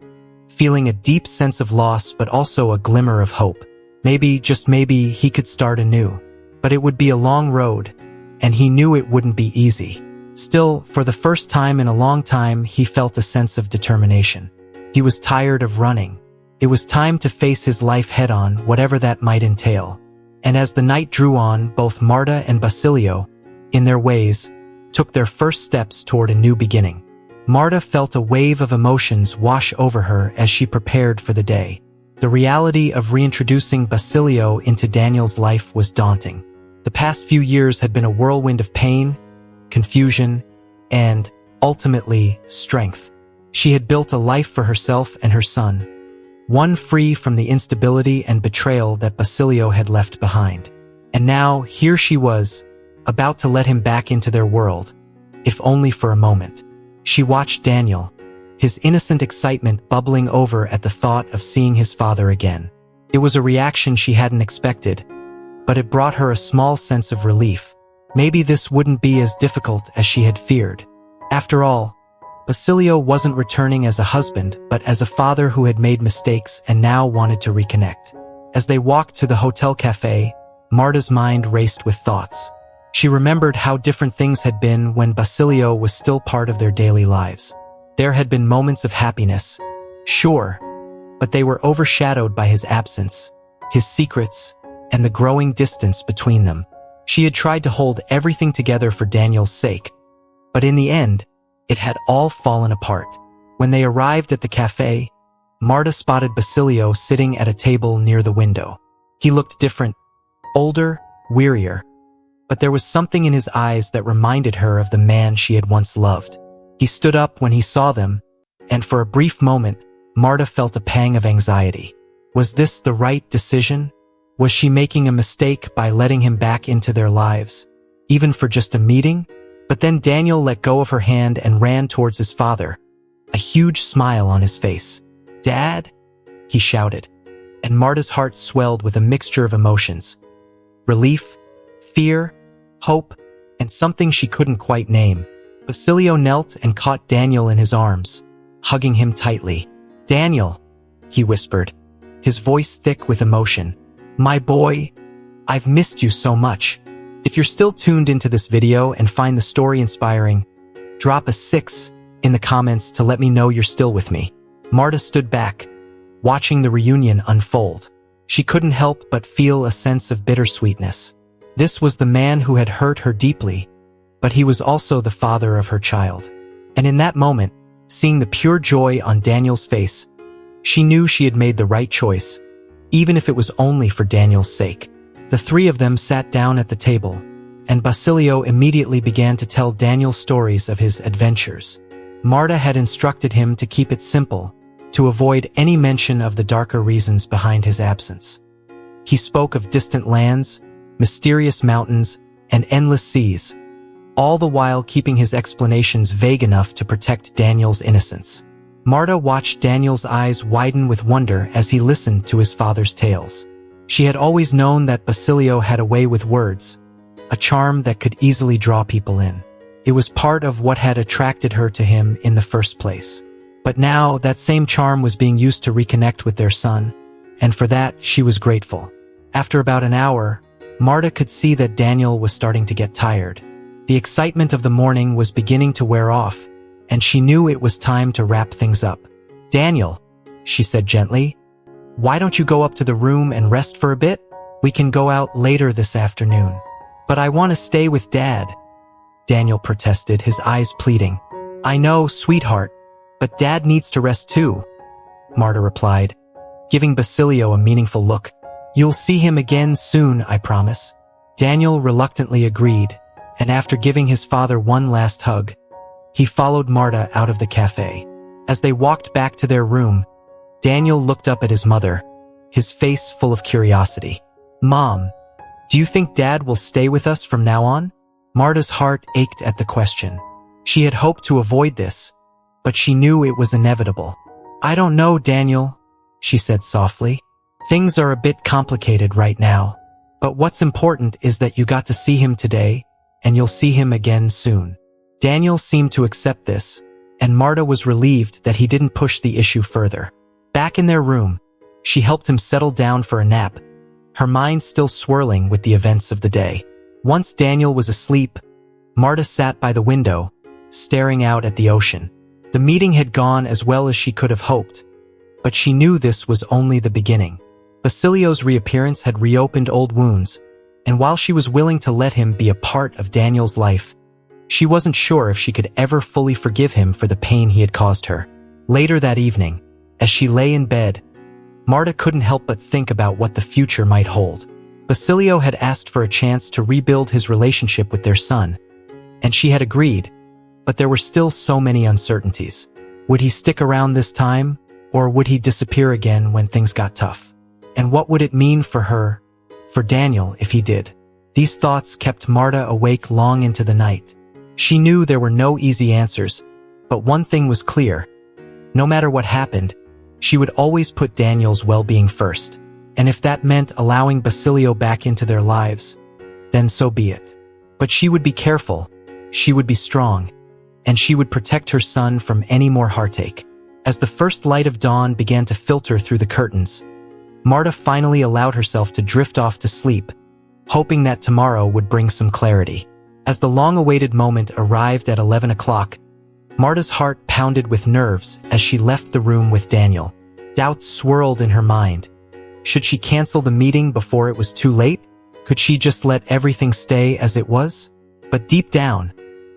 feeling a deep sense of loss but also a glimmer of hope. Maybe, just maybe, he could start anew. But it would be a long road, and he knew it wouldn't be easy. Still, for the first time in a long time, he felt a sense of determination. He was tired of running. It was time to face his life head-on, whatever that might entail. And as the night drew on, both Marta and Basilio, in their ways, took their first steps toward a new beginning. Marta felt a wave of emotions wash over her as she prepared for the day. The reality of reintroducing Basilio into Daniel's life was daunting. The past few years had been a whirlwind of pain, confusion, and, ultimately, strength. She had built a life for herself and her son, one free from the instability and betrayal that Basilio had left behind. And now, here she was, about to let him back into their world, if only for a moment. She watched Daniel, his innocent excitement bubbling over at the thought of seeing his father again. It was a reaction she hadn't expected, but it brought her a small sense of relief. Maybe this wouldn't be as difficult as she had feared. After all, Basilio wasn't returning as a husband, but as a father who had made mistakes and now wanted to reconnect. As they walked to the hotel cafe, Marta's mind raced with thoughts. She remembered how different things had been when Basilio was still part of their daily lives. There had been moments of happiness, sure, but they were overshadowed by his absence, his secrets, and the growing distance between them. She had tried to hold everything together for Daniel's sake, but in the end, it had all fallen apart. When they arrived at the cafe, Marta spotted Basilio sitting at a table near the window. He looked different, older, wearier, but there was something in his eyes that reminded her of the man she had once loved. He stood up when he saw them, and for a brief moment, Marta felt a pang of anxiety. Was this the right decision? Was she making a mistake by letting him back into their lives, even for just a meeting? But then Daniel let go of her hand and ran towards his father, a huge smile on his face. "Dad?" he shouted, and Marta's heart swelled with a mixture of emotions. Relief, fear, hope, and something she couldn't quite name. Basilio knelt and caught Daniel in his arms, hugging him tightly. "Daniel," he whispered, his voice thick with emotion. "My boy, I've missed you so much." If you're still tuned into this video and find the story inspiring, drop a 6 in the comments to let me know you're still with me. Marta stood back, watching the reunion unfold. She couldn't help but feel a sense of bittersweetness. This was the man who had hurt her deeply, but he was also the father of her child. And in that moment, seeing the pure joy on Daniel's face, she knew she had made the right choice, even if it was only for Daniel's sake. The three of them sat down at the table, and Basilio immediately began to tell Daniel stories of his adventures. Marta had instructed him to keep it simple, to avoid any mention of the darker reasons behind his absence. He spoke of distant lands, mysterious mountains, and endless seas, all the while keeping his explanations vague enough to protect Daniel's innocence. Marta watched Daniel's eyes widen with wonder as he listened to his father's tales. She had always known that Basilio had a way with words, a charm that could easily draw people in. It was part of what had attracted her to him in the first place. But now, that same charm was being used to reconnect with their son, and for that, she was grateful. After about an hour, Marta could see that Daniel was starting to get tired. The excitement of the morning was beginning to wear off, and she knew it was time to wrap things up. "Daniel," she said gently, "why don't you go up to the room and rest for a bit? We can go out later this afternoon." "But I want to stay with Dad," Daniel protested, his eyes pleading. "I know, sweetheart, but Dad needs to rest too," Marta replied, giving Basilio a meaningful look. "You'll see him again soon, I promise." Daniel reluctantly agreed, and after giving his father one last hug, he followed Marta out of the cafe. As they walked back to their room, Daniel looked up at his mother, his face full of curiosity. "Mom, do you think Dad will stay with us from now on?" Marta's heart ached at the question. She had hoped to avoid this, but she knew it was inevitable. "I don't know, Daniel," she said softly. "Things are a bit complicated right now, but what's important is that you got to see him today, and you'll see him again soon." Daniel seemed to accept this, and Marta was relieved that he didn't push the issue further. Back in their room, she helped him settle down for a nap, her mind still swirling with the events of the day. Once Daniel was asleep, Marta sat by the window, staring out at the ocean. The meeting had gone as well as she could have hoped, but she knew this was only the beginning. Basilio's reappearance had reopened old wounds, and while she was willing to let him be a part of Daniel's life, she wasn't sure if she could ever fully forgive him for the pain he had caused her. Later that evening, as she lay in bed, Marta couldn't help but think about what the future might hold. Basilio had asked for a chance to rebuild his relationship with their son, and she had agreed, but there were still so many uncertainties. Would he stick around this time, or would he disappear again when things got tough? And what would it mean for her, for Daniel, if he did? These thoughts kept Marta awake long into the night. She knew there were no easy answers, but one thing was clear. No matter what happened, she would always put Daniel's well-being first. And if that meant allowing Basilio back into their lives, then so be it. But she would be careful, she would be strong, and she would protect her son from any more heartache. As the first light of dawn began to filter through the curtains, Marta finally allowed herself to drift off to sleep, hoping that tomorrow would bring some clarity. As the long-awaited moment arrived at 11 o'clock, Marta's heart pounded with nerves as she left the room with Daniel. Doubts swirled in her mind. Should she cancel the meeting before it was too late? Could she just let everything stay as it was? But deep down,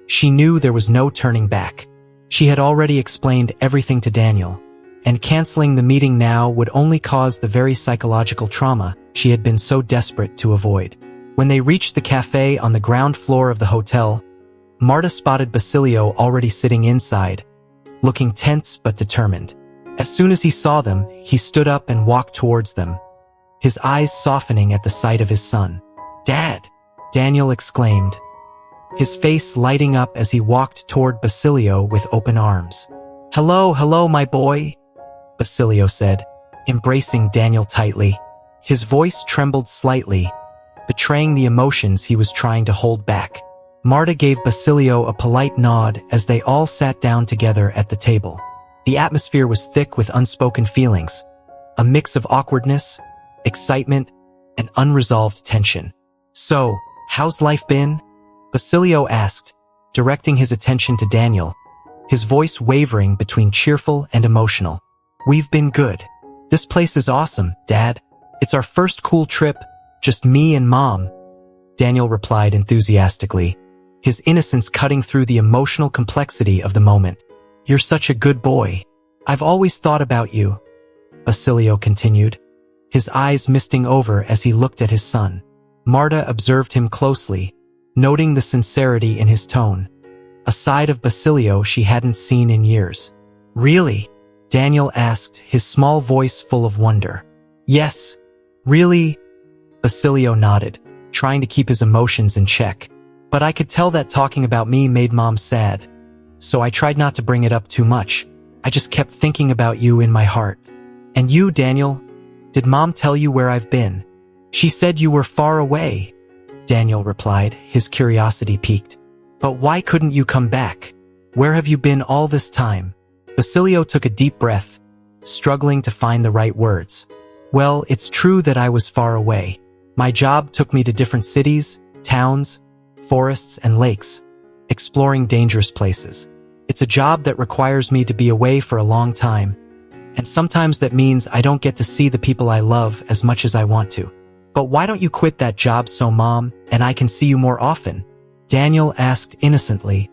she knew there was no turning back. She had already explained everything to Daniel, and canceling the meeting now would only cause the very psychological trauma she had been so desperate to avoid. When they reached the cafe on the ground floor of the hotel, Marta spotted Basilio already sitting inside, looking tense but determined. As soon as he saw them, he stood up and walked towards them, his eyes softening at the sight of his son. "Dad!" Daniel exclaimed, his face lighting up as he walked toward Basilio with open arms. Hello, my boy," Basilio said, embracing Daniel tightly. His voice trembled slightly, betraying the emotions he was trying to hold back. Marta gave Basilio a polite nod as they all sat down together at the table. The atmosphere was thick with unspoken feelings, a mix of awkwardness, excitement, and unresolved tension. "So, how's life been?" Basilio asked, directing his attention to Daniel, his voice wavering between cheerful and emotional. "We've been good. This place is awesome, Dad. It's our first cool trip, just me and Mom," Daniel replied enthusiastically, his innocence cutting through the emotional complexity of the moment. "You're such a good boy. I've always thought about you," Basilio continued, his eyes misting over as he looked at his son. Marta observed him closely, noting the sincerity in his tone, a side of Basilio she hadn't seen in years. "Really?" Daniel asked, his small voice full of wonder. "Yes, really," Basilio nodded, trying to keep his emotions in check. "But I could tell that talking about me made Mom sad, so I tried not to bring it up too much. I just kept thinking about you in my heart." "And you, Daniel? Did Mom tell you where I've been?" "She said you were far away," Daniel replied, his curiosity piqued. "But why couldn't you come back? Where have you been all this time?" Basilio took a deep breath, struggling to find the right words. "Well, it's true that I was far away. My job took me to different cities, towns, forests, and lakes, exploring dangerous places. It's a job that requires me to be away for a long time, and sometimes that means I don't get to see the people I love as much as I want to. But why don't you quit that job so Mom and I can see you more often?" Daniel asked innocently,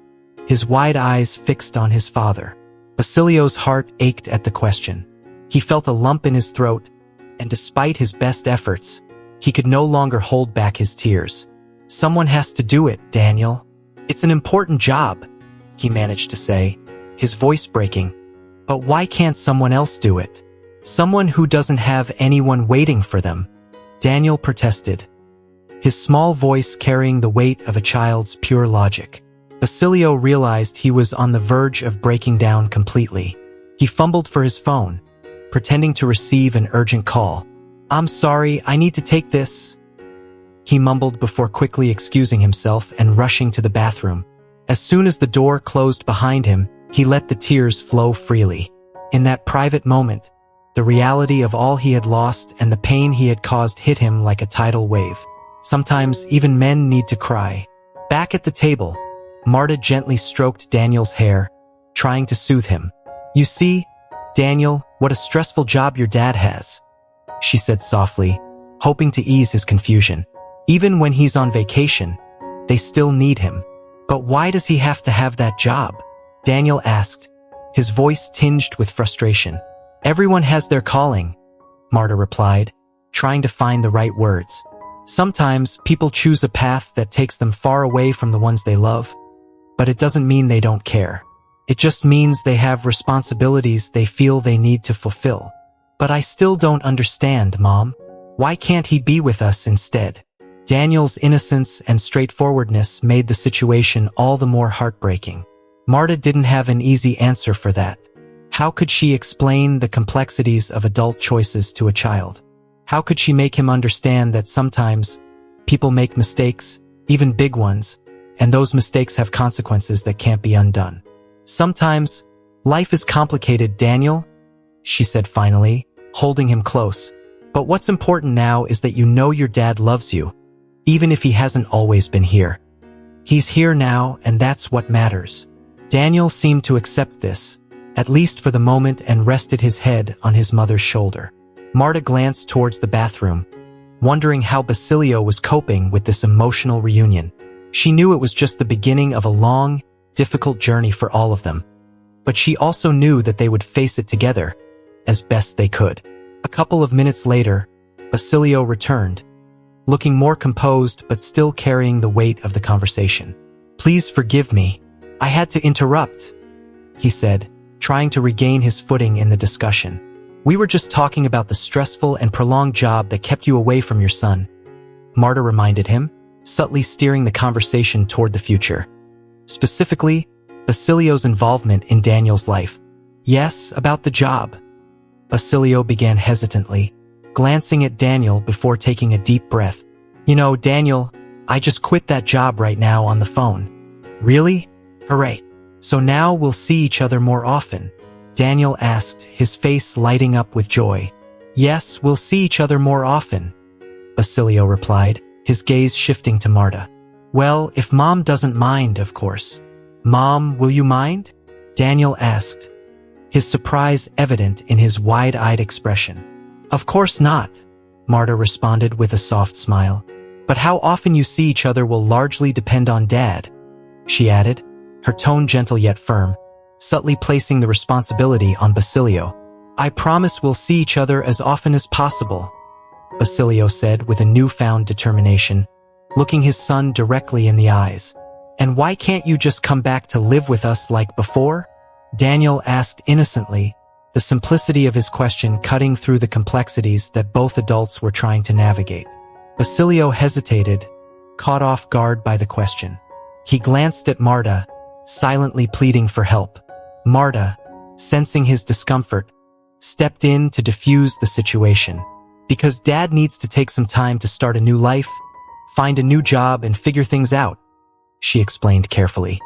his wide eyes fixed on his father. Basilio's heart ached at the question. He felt a lump in his throat, and despite his best efforts, he could no longer hold back his tears. "Someone has to do it, Daniel. It's an important job," he managed to say, his voice breaking. "But why can't someone else do it? Someone who doesn't have anyone waiting for them?" Daniel protested, his small voice carrying the weight of a child's pure logic. Basilio realized he was on the verge of breaking down completely. He fumbled for his phone, pretending to receive an urgent call. "I'm sorry, I need to take this," he mumbled before quickly excusing himself and rushing to the bathroom. As soon as the door closed behind him, he let the tears flow freely. In that private moment, The reality of all he had lost and the pain he had caused hit him like a tidal wave. Sometimes even men need to cry. Back at the table, Marta gently stroked Daniel's hair, trying to soothe him. "You see, Daniel, what a stressful job your dad has," she said softly, hoping to ease his confusion. "Even when he's on vacation, they still need him." "But why does he have to have that job?" Daniel asked, his voice tinged with frustration. "Everyone has their calling," Marta replied, trying to find the right words. "Sometimes people choose a path that takes them far away from the ones they love, but it doesn't mean they don't care. It just means they have responsibilities they feel they need to fulfill." "But I still don't understand, Mom. Why can't he be with us instead?" Daniel's innocence and straightforwardness made the situation all the more heartbreaking. Marta didn't have an easy answer for that. How could she explain the complexities of adult choices to a child? How could she make him understand that sometimes people make mistakes, even big ones, and those mistakes have consequences that can't be undone? "Sometimes life is complicated, Daniel," she said finally, holding him close. "But what's important now is that you know your dad loves you, even if he hasn't always been here. He's here now, and that's what matters." Daniel seemed to accept this, at least for the moment, and rested his head on his mother's shoulder. Marta glanced towards the bathroom, wondering how Basilio was coping with this emotional reunion. She knew it was just the beginning of a long, difficult journey for all of them, but she also knew that they would face it together, as best they could. A couple of minutes later, Basilio returned, looking more composed but still carrying the weight of the conversation. "Please forgive me. I had to interrupt," he said, trying to regain his footing in the discussion. "We were just talking about the stressful and prolonged job that kept you away from your son," Marta reminded him, subtly steering the conversation toward the future. Specifically, Basilio's involvement in Daniel's life. "Yes, about the job," Basilio began hesitantly, glancing at Daniel before taking a deep breath. "You know, Daniel, I just quit that job right now on the phone." "Really? Hooray. So now we'll see each other more often?" Daniel asked, his face lighting up with joy. "Yes, we'll see each other more often," Basilio replied, his gaze shifting to Marta. "Well, if Mom doesn't mind, of course." "Mom, will you mind?" Daniel asked, his surprise evident in his wide-eyed expression. "Of course not," Marta responded with a soft smile. "But how often you see each other will largely depend on Dad," she added, her tone gentle yet firm, subtly placing the responsibility on Basilio. "I promise we'll see each other as often as possible," Basilio said with a newfound determination, looking his son directly in the eyes. "And why can't you just come back to live with us like before?" Daniel asked innocently, the simplicity of his question cutting through the complexities that both adults were trying to navigate. Basilio hesitated, caught off guard by the question. He glanced at Marta, silently pleading for help. Marta, sensing his discomfort, stepped in to diffuse the situation. "Because Dad needs to take some time to start a new life, find a new job, and figure things out," she explained carefully.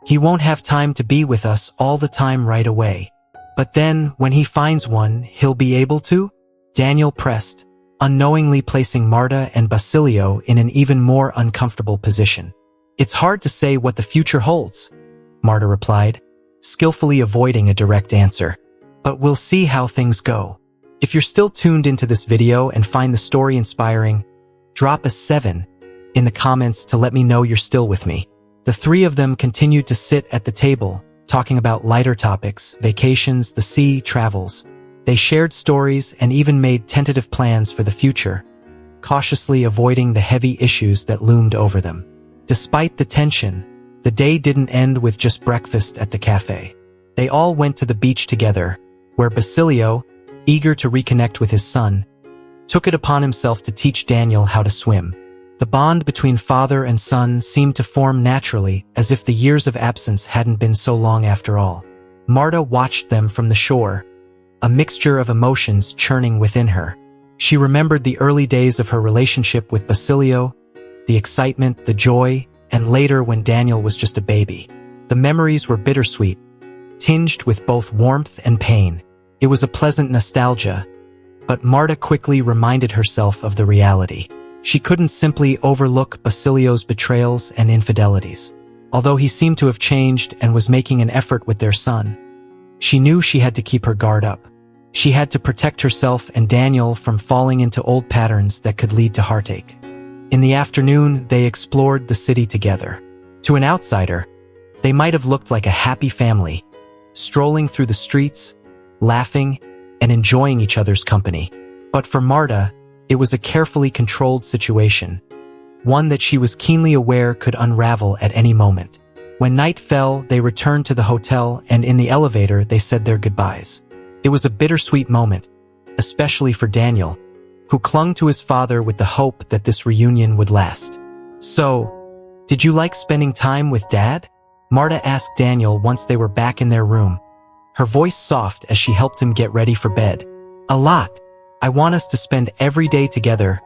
"He won't have time to be with us all the time right away. But then, when he finds one, he'll be able to?" Daniel pressed, unknowingly placing Marta and Basilio in an even more uncomfortable position. "It's hard to say what the future holds," Marta replied, skillfully avoiding a direct answer. "But we'll see how things go." If you're still tuned into this video and find the story inspiring, drop a 7 in the comments to let me know you're still with me. The three of them continued to sit at the table, talking about lighter topics, vacations, the sea, travels. They shared stories and even made tentative plans for the future, cautiously avoiding the heavy issues that loomed over them. Despite the tension, the day didn't end with just breakfast at the cafe. They all went to the beach together, where Basilio, eager to reconnect with his son, took it upon himself to teach Daniel how to swim. The bond between father and son seemed to form naturally, as if the years of absence hadn't been so long after all. Marta watched them from the shore, a mixture of emotions churning within her. She remembered the early days of her relationship with Basilio, the excitement, the joy, and later when Daniel was just a baby. The memories were bittersweet, tinged with both warmth and pain. It was a pleasant nostalgia, but Marta quickly reminded herself of the reality. She couldn't simply overlook Basilio's betrayals and infidelities. Although he seemed to have changed and was making an effort with their son, she knew she had to keep her guard up. She had to protect herself and Daniel from falling into old patterns that could lead to heartache. In the afternoon, they explored the city together. To an outsider, they might have looked like a happy family, strolling through the streets, laughing, and enjoying each other's company. But for Marta, it was a carefully controlled situation, one that she was keenly aware could unravel at any moment. When night fell, they returned to the hotel, and in the elevator, they said their goodbyes. It was a bittersweet moment, especially for Daniel, who clung to his father with the hope that this reunion would last. "So, did you like spending time with Dad?" Marta asked Daniel once they were back in their room, her voice soft as she helped him get ready for bed. "A lot. I want us to spend every day together,"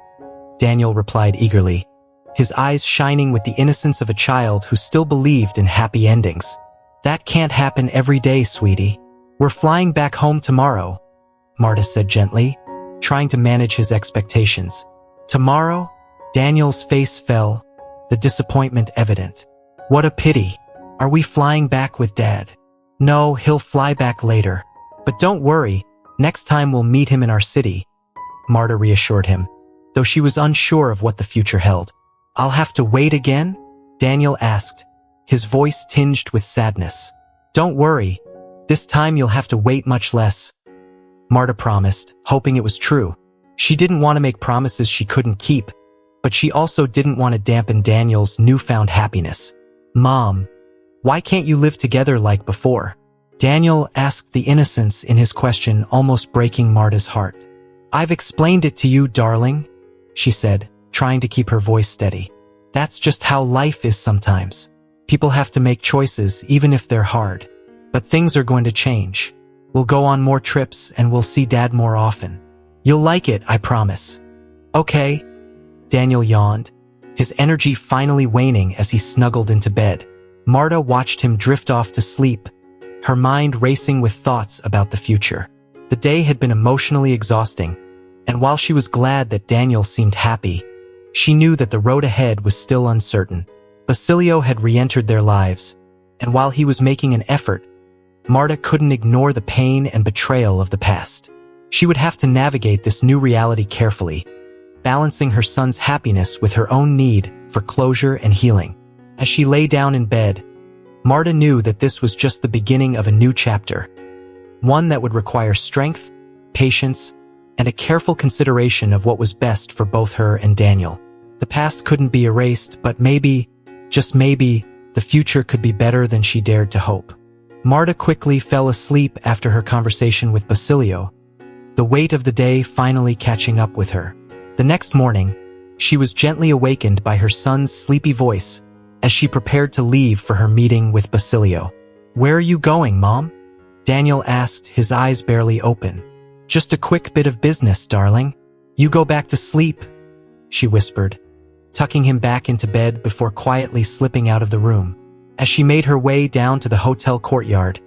Daniel replied eagerly, his eyes shining with the innocence of a child who still believed in happy endings. "That can't happen every day, sweetie. We're flying back home tomorrow," Marta said gently, trying to manage his expectations. "Tomorrow?" Daniel's face fell, the disappointment evident. "What a pity. Are we flying back with Dad?" "No, he'll fly back later. But don't worry, next time we'll meet him in our city," Marta reassured him, though she was unsure of what the future held. "I'll have to wait again?" Daniel asked, his voice tinged with sadness. "Don't worry, this time you'll have to wait much less," Marta promised, hoping it was true. She didn't want to make promises she couldn't keep, but she also didn't want to dampen Daniel's newfound happiness. "Mom, why can't you live together like before?" Daniel asked, the innocence in his question almost breaking Marta's heart. "I've explained it to you, darling," she said, trying to keep her voice steady. "That's just how life is sometimes. People have to make choices even if they're hard. But things are going to change. We'll go on more trips and we'll see Dad more often. You'll like it, I promise." "Okay," Daniel yawned, his energy finally waning as he snuggled into bed. Marta watched him drift off to sleep, her mind racing with thoughts about the future. The day had been emotionally exhausting, and while she was glad that Daniel seemed happy, she knew that the road ahead was still uncertain. Basilio had re-entered their lives, and while he was making an effort, Marta couldn't ignore the pain and betrayal of the past. She would have to navigate this new reality carefully, balancing her son's happiness with her own need for closure and healing. As she lay down in bed, Marta knew that this was just the beginning of a new chapter, one that would require strength, patience, and a careful consideration of what was best for both her and Daniel. The past couldn't be erased, but maybe, just maybe, the future could be better than she dared to hope. Marta quickly fell asleep after her conversation with Basilio, the weight of the day finally catching up with her. The next morning, she was gently awakened by her son's sleepy voice as she prepared to leave for her meeting with Basilio. "Where are you going, Mom?" Daniel asked, his eyes barely open. "Just a quick bit of business, darling. You go back to sleep," she whispered, tucking him back into bed before quietly slipping out of the room. As she made her way down to the hotel courtyard,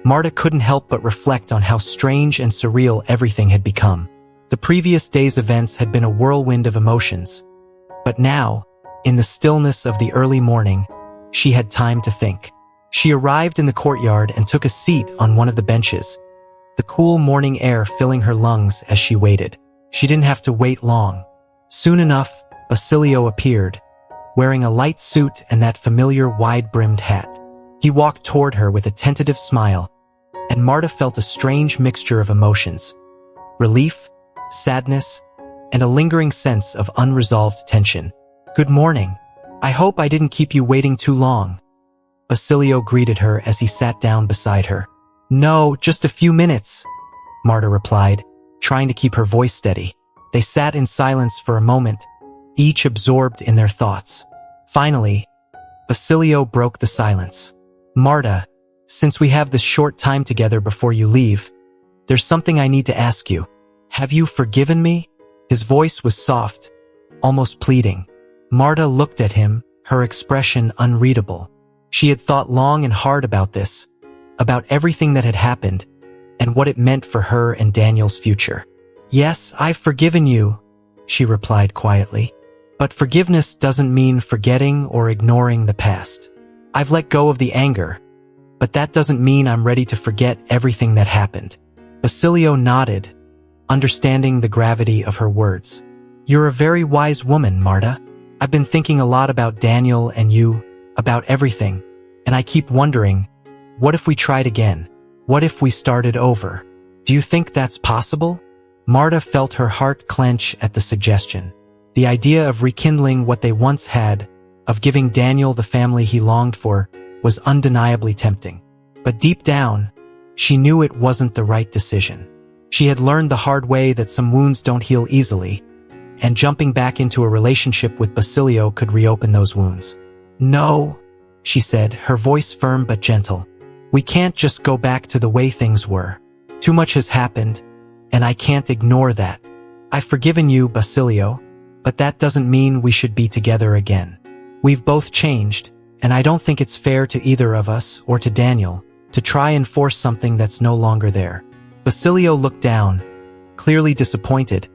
Marta couldn't help but reflect on how strange and surreal everything had become. The previous day's events had been a whirlwind of emotions, but now, in the stillness of the early morning, she had time to think. She arrived in the courtyard and took a seat on one of the benches, the cool morning air filling her lungs as she waited. She didn't have to wait long. Soon enough, Basilio appeared, wearing a light suit and that familiar wide-brimmed hat. He walked toward her with a tentative smile, and Marta felt a strange mixture of emotions: relief, sadness, and a lingering sense of unresolved tension. "Good morning. I hope I didn't keep you waiting too long," Basilio greeted her as he sat down beside her. "No, just a few minutes," Marta replied, trying to keep her voice steady. They sat in silence for a moment, each absorbed in their thoughts. Finally, Basilio broke the silence. "Marta, since we have this short time together before you leave, there's something I need to ask you. Have you forgiven me?" His voice was soft, almost pleading. Marta looked at him, her expression unreadable. She had thought long and hard about this, about everything that had happened, and what it meant for her and Daniel's future. "Yes, I've forgiven you," she replied quietly. "But forgiveness doesn't mean forgetting or ignoring the past. I've let go of the anger, but that doesn't mean I'm ready to forget everything that happened." Basilio nodded, understanding the gravity of her words. "You're a very wise woman, Marta. I've been thinking a lot about Daniel and you, about everything, and I keep wondering, what if we tried again? What if we started over? Do you think that's possible?" Marta felt her heart clench at the suggestion. The idea of rekindling what they once had, of giving Daniel the family he longed for, was undeniably tempting. But deep down, she knew it wasn't the right decision. She had learned the hard way that some wounds don't heal easily, and jumping back into a relationship with Basilio could reopen those wounds. "No," she said, her voice firm but gentle. "We can't just go back to the way things were. Too much has happened, and I can't ignore that. I've forgiven you, Basilio, but that doesn't mean we should be together again. We've both changed, and I don't think it's fair to either of us or to Daniel to try and force something that's no longer there." Basilio looked down, clearly disappointed,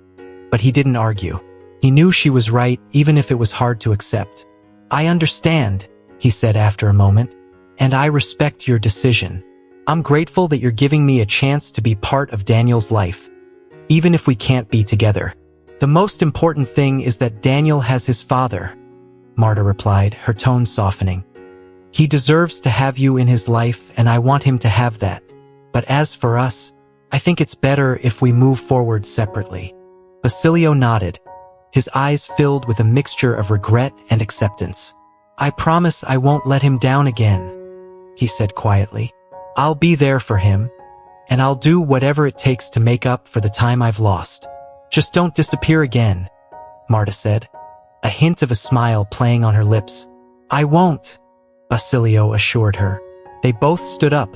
but he didn't argue. He knew she was right, even if it was hard to accept. "I understand," he said after a moment, "and I respect your decision. I'm grateful that you're giving me a chance to be part of Daniel's life, even if we can't be together. The most important thing is that Daniel has his father," Marta replied, her tone softening. "He deserves to have you in his life, and I want him to have that. But as for us, I think it's better if we move forward separately." Basilio nodded, his eyes filled with a mixture of regret and acceptance. "I promise I won't let him down again," he said quietly. "I'll be there for him, and I'll do whatever it takes to make up for the time I've lost. Just don't disappear again," Marta said, a hint of a smile playing on her lips. "I won't," Basilio assured her. They both stood up,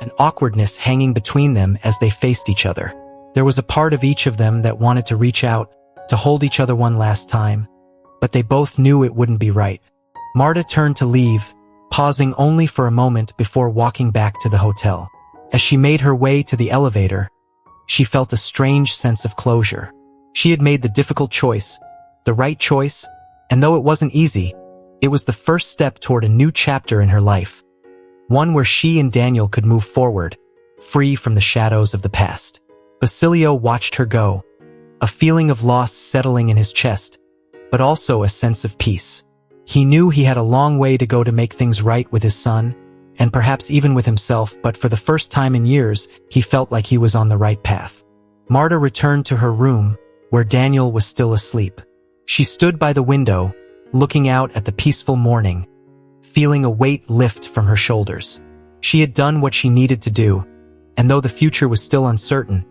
an awkwardness hanging between them as they faced each other. There was a part of each of them that wanted to reach out, to hold each other one last time, but they both knew it wouldn't be right. Marta turned to leave, pausing only for a moment before walking back to the hotel. As she made her way to the elevator, she felt a strange sense of closure. She had made the difficult choice, the right choice, and though it wasn't easy, it was the first step toward a new chapter in her life. One where she and Daniel could move forward, free from the shadows of the past. Basilio watched her go, a feeling of loss settling in his chest, but also a sense of peace. He knew he had a long way to go to make things right with his son, and perhaps even with himself, but for the first time in years, he felt like he was on the right path. Marta returned to her room, where Daniel was still asleep. She stood by the window, looking out at the peaceful morning, feeling a weight lift from her shoulders. She had done what she needed to do, and though the future was still uncertain,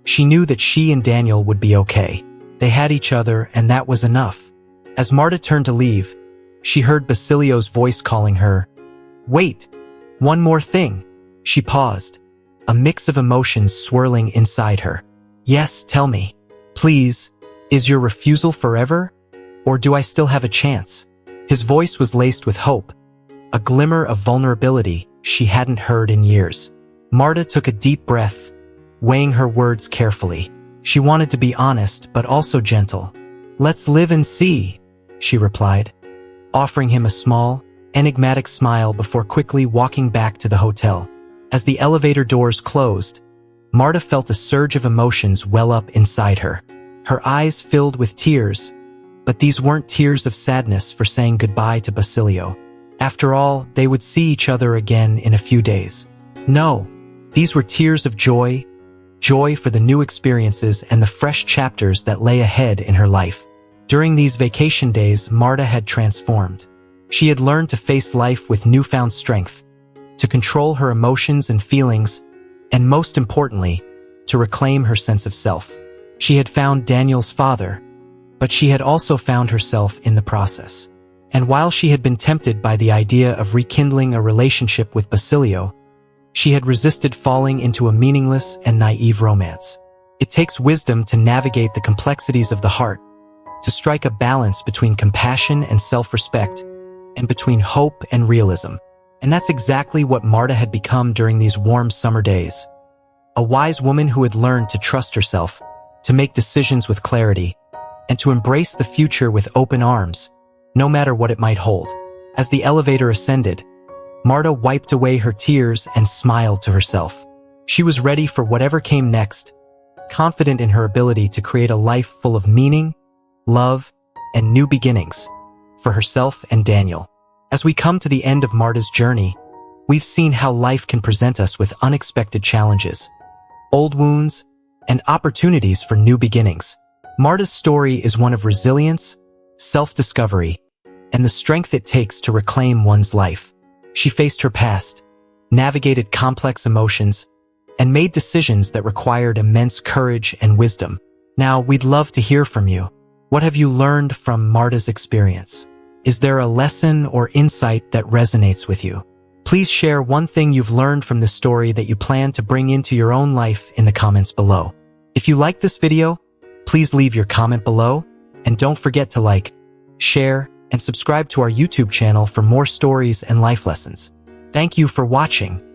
she knew that she and Daniel would be okay. They had each other, and that was enough. As Marta turned to leave, she heard Basilio's voice calling her. "Wait, one more thing." She paused, a mix of emotions swirling inside her. "Yes, tell me. Please, is your refusal forever? Or do I still have a chance?" His voice was laced with hope, a glimmer of vulnerability she hadn't heard in years. Marta took a deep breath, weighing her words carefully. She wanted to be honest, but also gentle. "Let's live and see," she replied, offering him a small, enigmatic smile before quickly walking back to the hotel. As the elevator doors closed, Marta felt a surge of emotions well up inside her. Her eyes filled with tears, but these weren't tears of sadness for saying goodbye to Basilio. After all, they would see each other again in a few days. No, these were tears of joy, joy for the new experiences and the fresh chapters that lay ahead in her life. During these vacation days, Marta had transformed. She had learned to face life with newfound strength, to control her emotions and feelings, and most importantly, to reclaim her sense of self. She had found Daniel's father, but she had also found herself in the process. And while she had been tempted by the idea of rekindling a relationship with Basilio, she had resisted falling into a meaningless and naive romance. It takes wisdom to navigate the complexities of the heart, to strike a balance between compassion and self-respect, and between hope and realism. And that's exactly what Marta had become during these warm summer days. a wise woman who had learned to trust herself, to make decisions with clarity, and to embrace the future with open arms, no matter what it might hold. As the elevator ascended, Marta wiped away her tears and smiled to herself. She was ready for whatever came next, confident in her ability to create a life full of meaning, love, and new beginnings for herself and Daniel. As we come to the end of Marta's journey, we've seen how life can present us with unexpected challenges, old wounds, and opportunities for new beginnings. Marta's story is one of resilience, self-discovery, and the strength it takes to reclaim one's life. She faced her past, navigated complex emotions, and made decisions that required immense courage and wisdom. Now, we'd love to hear from you. What have you learned from Marta's experience? Is there a lesson or insight that resonates with you? Please share one thing you've learned from this story that you plan to bring into your own life in the comments below. If you like this video, please leave your comment below, and don't forget to like, share, and subscribe to our YouTube channel for more stories and life lessons. Thank you for watching.